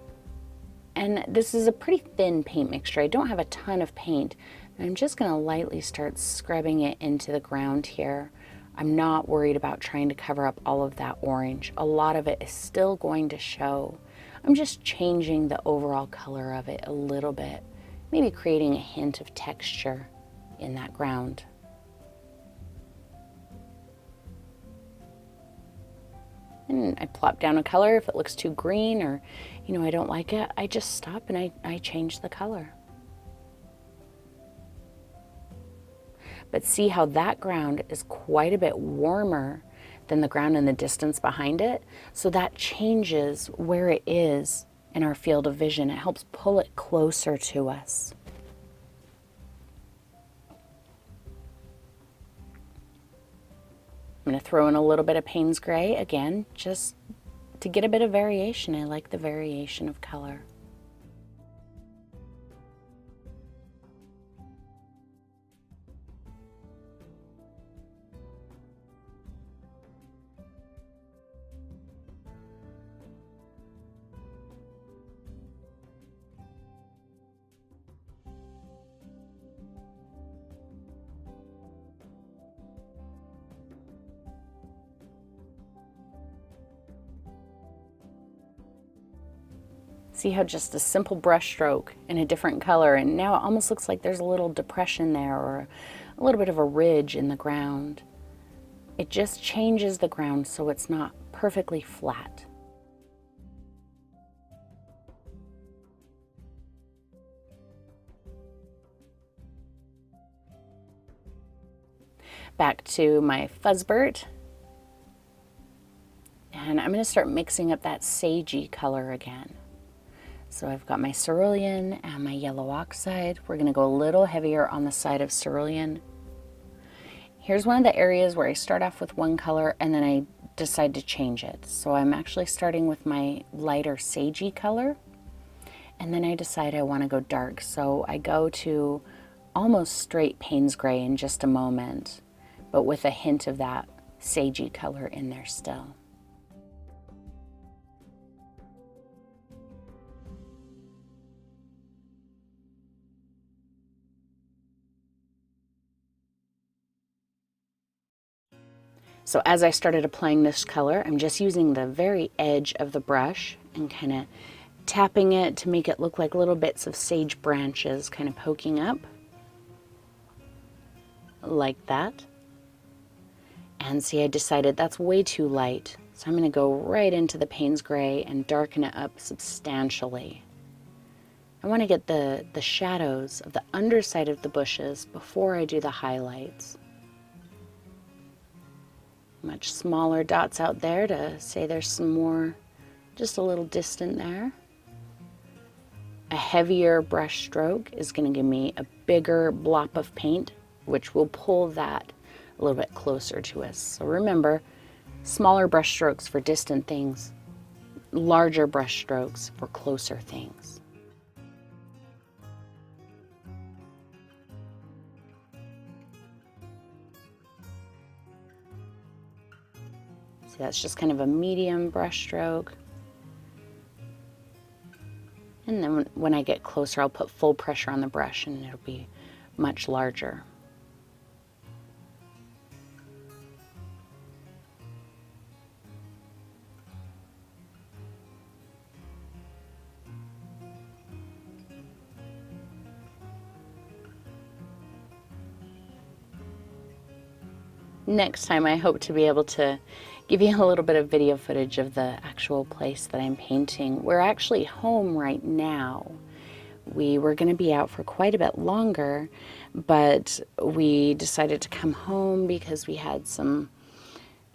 And this is a pretty thin paint mixture. I don't have a ton of paint. I'm just going to lightly start scrubbing it into the ground here. I'm not worried about trying to cover up all of that orange. A lot of it is still going to show. I'm just changing the overall color of it a little bit, maybe creating a hint of texture in that ground. And I plop down a color. If it looks too green or, I don't like it, I just stop and I change the color. But see how that ground is quite a bit warmer than the ground in the distance behind it? So that changes where it is in our field of vision. It helps pull it closer to us. I'm going to throw in a little bit of Payne's Gray again, just to get a bit of variation. I like the variation of color. See how just a simple brush stroke in a different color, and now it almost looks like there's a little depression there or a little bit of a ridge in the ground. It just changes the ground so it's not perfectly flat. Back to my Fuzzbert, and I'm going to start mixing up that sagey color again. So I've got my cerulean and my yellow oxide. We're going to go a little heavier on the side of cerulean. Here's one of the areas where I start off with one color and then I decide to change it. So I'm actually starting with my lighter sagey color, and then I decide I want to go dark. So I go to almost straight Payne's Gray in just a moment, but with a hint of that sagey color in there still. So as I started applying this color, I'm just using the very edge of the brush and kind of tapping it to make it look like little bits of sage branches kind of poking up, like that. And see, I decided that's way too light, so I'm going to go right into the Payne's Gray and darken it up substantially. I want to get the shadows of the underside of the bushes before I do the highlights. Much smaller dots out there to say there's some more, just a little distant there. A heavier brush stroke is going to give me a bigger blob of paint, which will pull that a little bit closer to us. So remember, smaller brush strokes for distant things, larger brush strokes for closer things. See, that's just kind of a medium brush stroke. And then when I get closer, I'll put full pressure on the brush and it'll be much larger. Next time I hope to be able to give you a little bit of video footage of the actual place that I'm painting. We're actually home right now. we were going to be out for quite a bit longer, but we decided to come home because we had some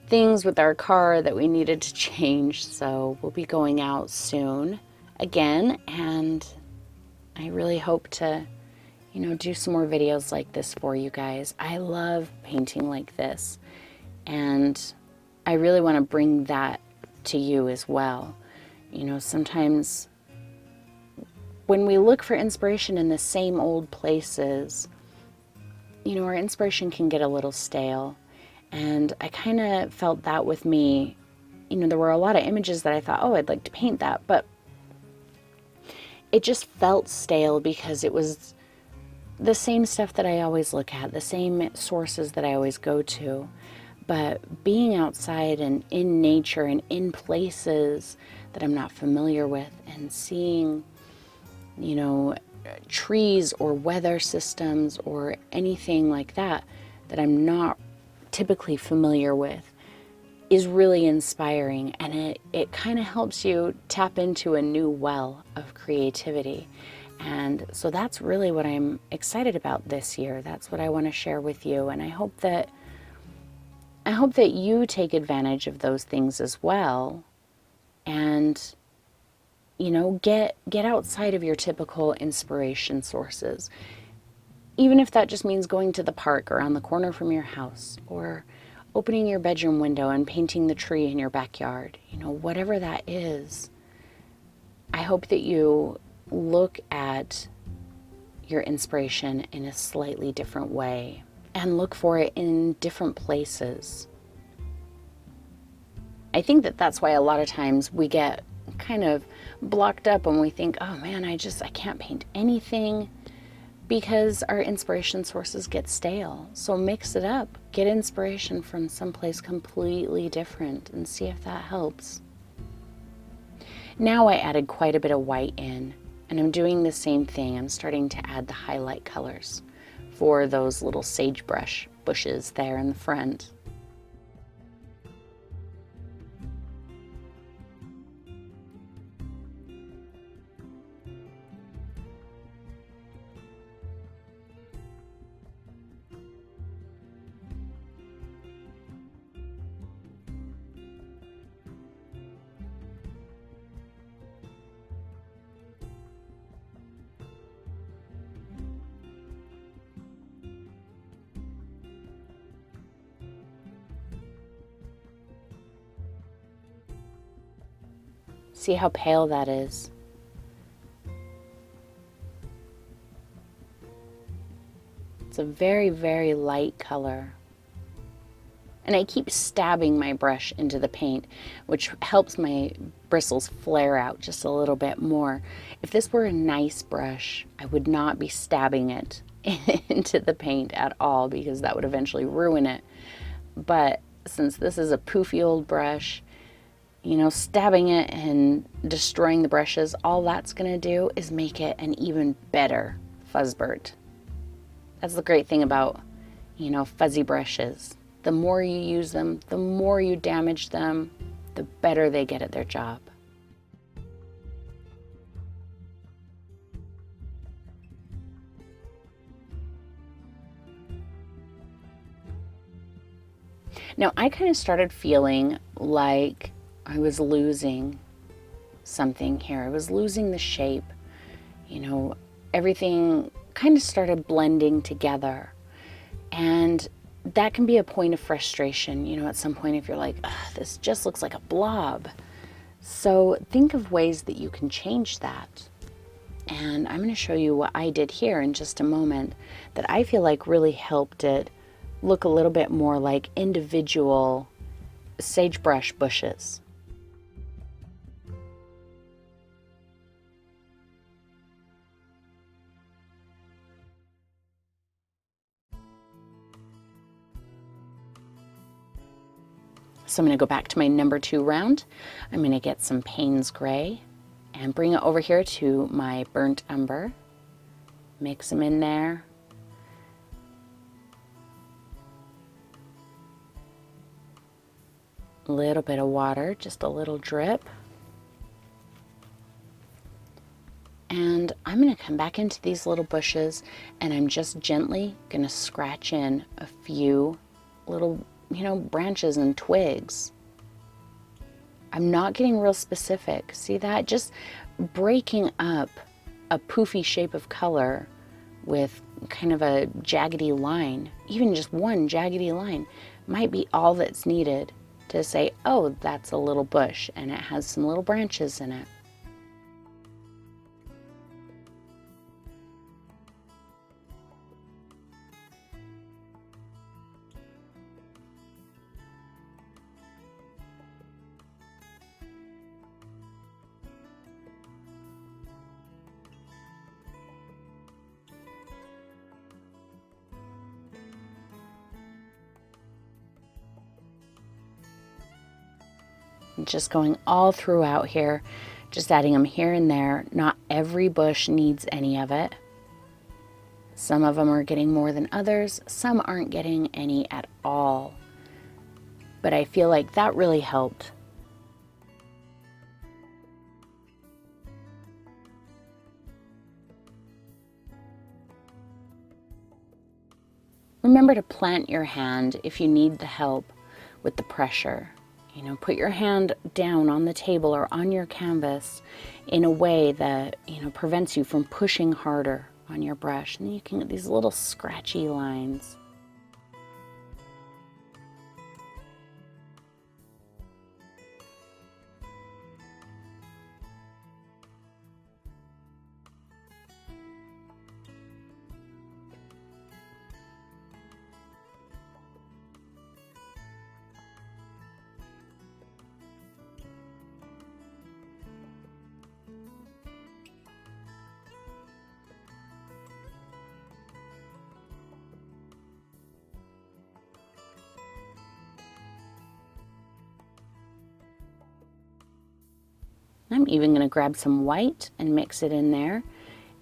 things with our car that we needed to change. So we'll be going out soon again, and I really hope to, do some more videos like this for you guys. I love painting like this, and I really want to bring that to you as well. Sometimes when we look for inspiration in the same old places, our inspiration can get a little stale. And I kind of felt that with me. There were a lot of images that I thought, oh, I'd like to paint that, but it just felt stale because it was the same stuff that I always look at, the same sources that I always go to. But being outside and in nature and in places that I'm not familiar with, and seeing, trees or weather systems or anything like that that I'm not typically familiar with, is really inspiring, and it kind of helps you tap into a new well of creativity. And so that's really what I'm excited about this year. That's what I want to share with you, and I hope that you take advantage of those things as well, and get outside of your typical inspiration sources. Even if that just means going to the park around the corner from your house, or opening your bedroom window and painting the tree in your backyard, whatever that is, I hope that you look at your inspiration in a slightly different way and look for it in different places. I think that that's why a lot of times we get kind of blocked up when we think, oh man, I can't paint anything, because our inspiration sources get stale. So mix it up. Get inspiration from someplace completely different and see if that helps. Now I added quite a bit of white in, and I'm doing the same thing. I'm starting to add the highlight colors for those little sagebrush bushes there in the front. See how pale that is? It's a very, very light color. And I keep stabbing my brush into the paint, which helps my bristles flare out just a little bit more. If this were a nice brush, I would not be stabbing it into the paint at all, because that would eventually ruin it. But since this is a poofy old brush, stabbing it and destroying the brushes, all that's going to do is make it an even better Fuzzbert. That's the great thing about, fuzzy brushes. The more you use them, the more you damage them, the better they get at their job. Now, I kind of started feeling like I was losing something here. I was losing the shape. Everything kind of started blending together. And that can be a point of frustration, at some point, if you're like, this just looks like a blob. So think of ways that you can change that. And I'm going to show you what I did here in just a moment that I feel like really helped it look a little bit more like individual sagebrush bushes. So I'm going to go back to my number 2 round. I'm going to get some Payne's Gray and bring it over here to my burnt umber. Mix them in there. A little bit of water, just a little drip. And I'm going to come back into these little bushes, and I'm just gently going to scratch in a few little, branches and twigs. I'm not getting real specific. See that? Just breaking up a poofy shape of color with kind of a jaggedy line, even just one jaggedy line, might be all that's needed to say, oh, that's a little bush and it has some little branches in it. Just going all throughout here, just adding them here and there. Not every bush needs any of it. Some of them are getting more than others. Some aren't getting any at all. But I feel like that really helped. Remember to plant your hand if you need the help with the pressure. Put your hand down on the table or on your canvas in a way that, prevents you from pushing harder on your brush. And then you can get these little scratchy lines. I'm even going to grab some white and mix it in there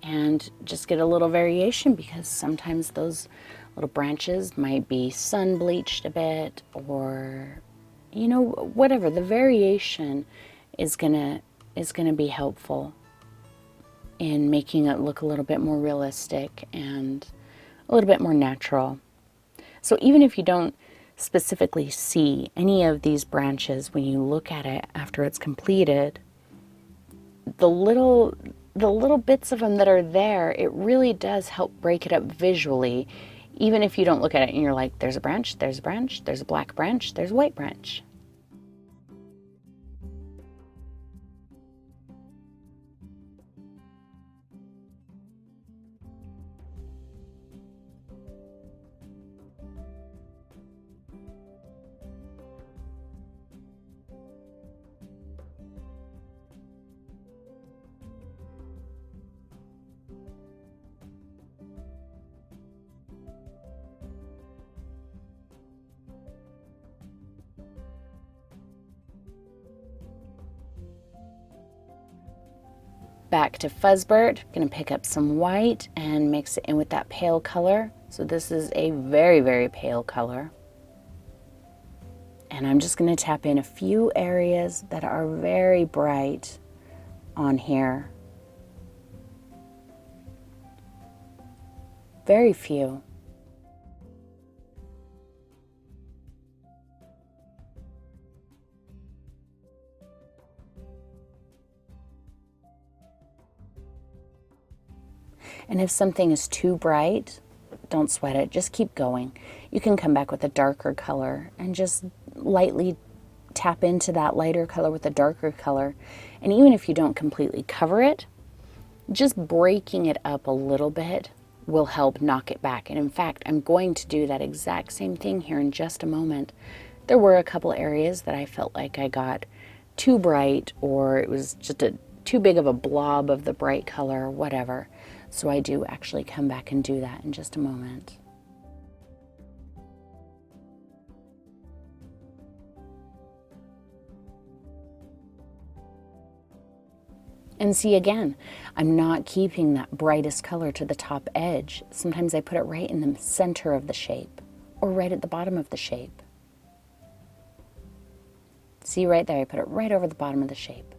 and just get a little variation, because sometimes those little branches might be sun bleached a bit, or whatever. The variation is gonna be helpful in making it look a little bit more realistic and a little bit more natural. So even if you don't specifically see any of these branches when you look at it after it's completed, the little bits of them that are there, it really does help break it up visually. Even if you don't look at it and you're like, there's a branch, there's a branch, there's a black branch, there's a white branch. Back to Fuzzbert, I'm going to pick up some white and mix it in with that pale color. So this is a very, very pale color. And I'm just going to tap in a few areas that are very bright on here. Very few. And if something is too bright, don't sweat it, just keep going. You can come back with a darker color and just lightly tap into that lighter color with a darker color. And even if you don't completely cover it, just breaking it up a little bit will help knock it back. And in fact, I'm going to do that exact same thing here in just a moment. There were a couple areas that I felt like I got too bright, or it was just too big of a blob of the bright color, whatever. So I do actually come back and do that in just a moment. And see, again, I'm not keeping that brightest color to the top edge. Sometimes I put it right in the center of the shape, or right at the bottom of the shape. See right there, I put it right over the bottom of the shape.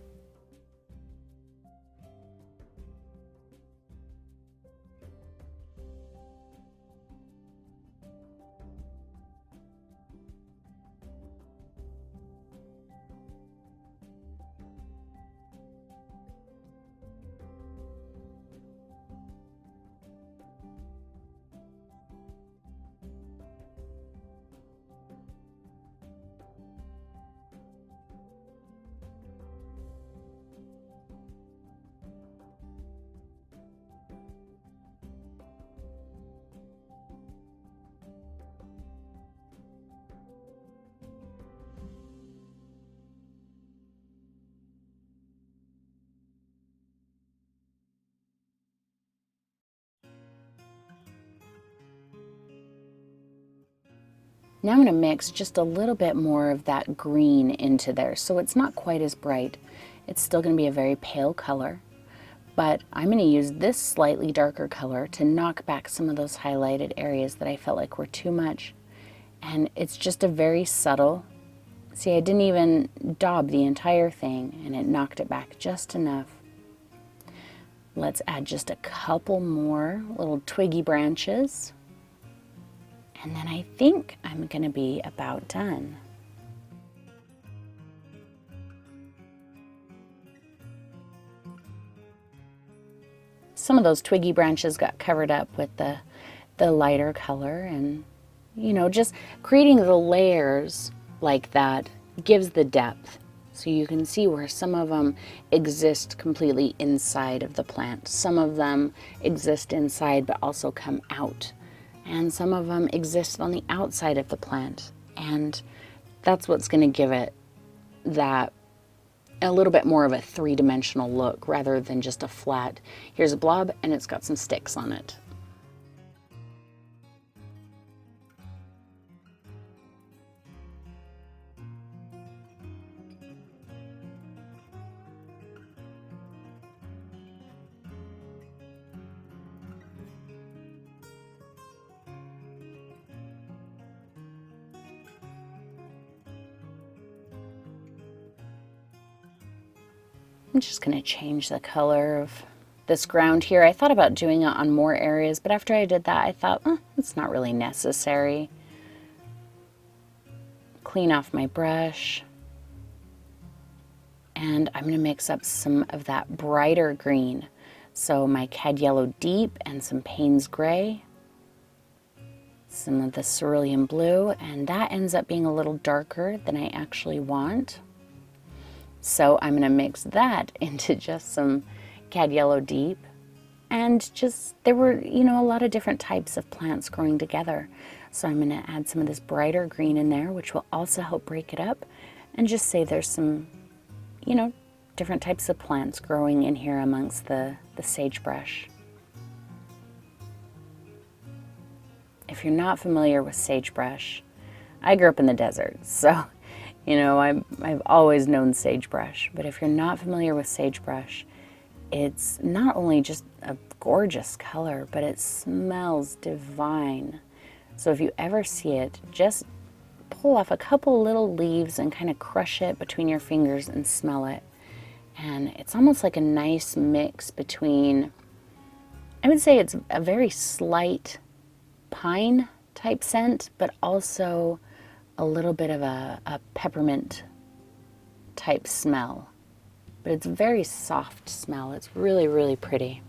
Now I'm going to mix just a little bit more of that green into there, so it's not quite as bright. It's still going to be a very pale color, but I'm going to use this slightly darker color to knock back some of those highlighted areas that I felt like were too much. And it's just a very subtle, see, I didn't even daub the entire thing, and it knocked it back just enough. Let's add just a couple more little twiggy branches. And then I think I'm going to be about done. Some of those twiggy branches got covered up with the lighter color, and you know, just creating the layers like that gives the depth. So you can see where some of them exist completely inside of the plant. Some of them exist inside but also come out. And some of them exist on the outside of the plant. And that's what's going to give it that a little bit more of a three-dimensional look rather than just a flat, here's a blob and it's got some sticks on it. I'm just going to change the color of this ground here. I thought about doing it on more areas, but after I did that, I thought, it's not really necessary. Clean off my brush. And I'm going to mix up some of that brighter green. So my Cad Yellow Deep and some Payne's Gray. Some of the Cerulean Blue, and that ends up being a little darker than I actually want. So I'm going to mix that into just some Cad Yellow Deep. And just, there were, you know, a lot of different types of plants growing together. So I'm going to add some of this brighter green in there, which will also help break it up. And just say there's some, you know, different types of plants growing in here amongst the sagebrush. If you're not familiar with sagebrush, I grew up in the desert, so you know, I've always known sagebrush, but if you're not familiar with sagebrush, it's not only just a gorgeous color, but it smells divine. So if you ever see it, just pull off a couple little leaves and kind of crush it between your fingers and smell it. And it's almost like a nice mix between, I would say it's a very slight pine type scent, but also a little bit of a peppermint type smell, but it's a very soft smell. It's really, really pretty.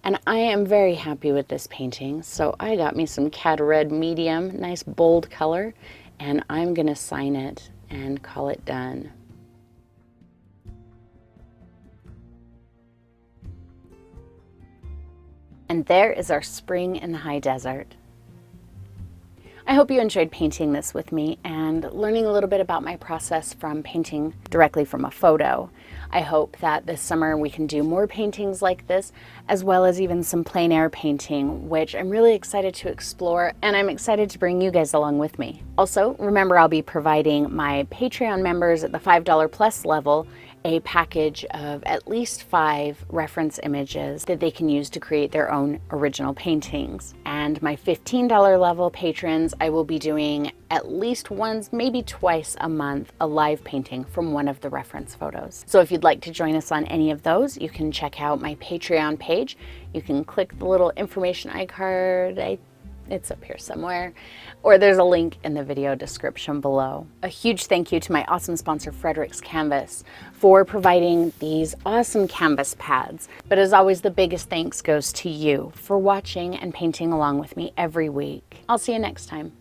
And I am very happy with this painting. So I got me some Cad Red Medium, nice bold color, and I'm gonna sign it and call it done. And there is our spring in the high desert. I hope you enjoyed painting this with me and learning a little bit about my process from painting directly from a photo. I hope that this summer we can do more paintings like this, as well as even some plein air painting, which I'm really excited to explore, and I'm excited to bring you guys along with me. Also, remember I'll be providing my Patreon members at the $5 plus level a package of at least 5 reference images that they can use to create their own original paintings. And my $15 level patrons, I will be doing at least once, maybe twice a month, a live painting from one of the reference photos. So if you'd like to join us on any of those, you can check out my Patreon page. You can click the little information iCard, it's up here somewhere, or there's a link in the video description below. A huge thank you to my awesome sponsor, Frederick's Canvas, for providing these awesome canvas pads. But as always, the biggest thanks goes to you for watching and painting along with me every week. I'll see you next time.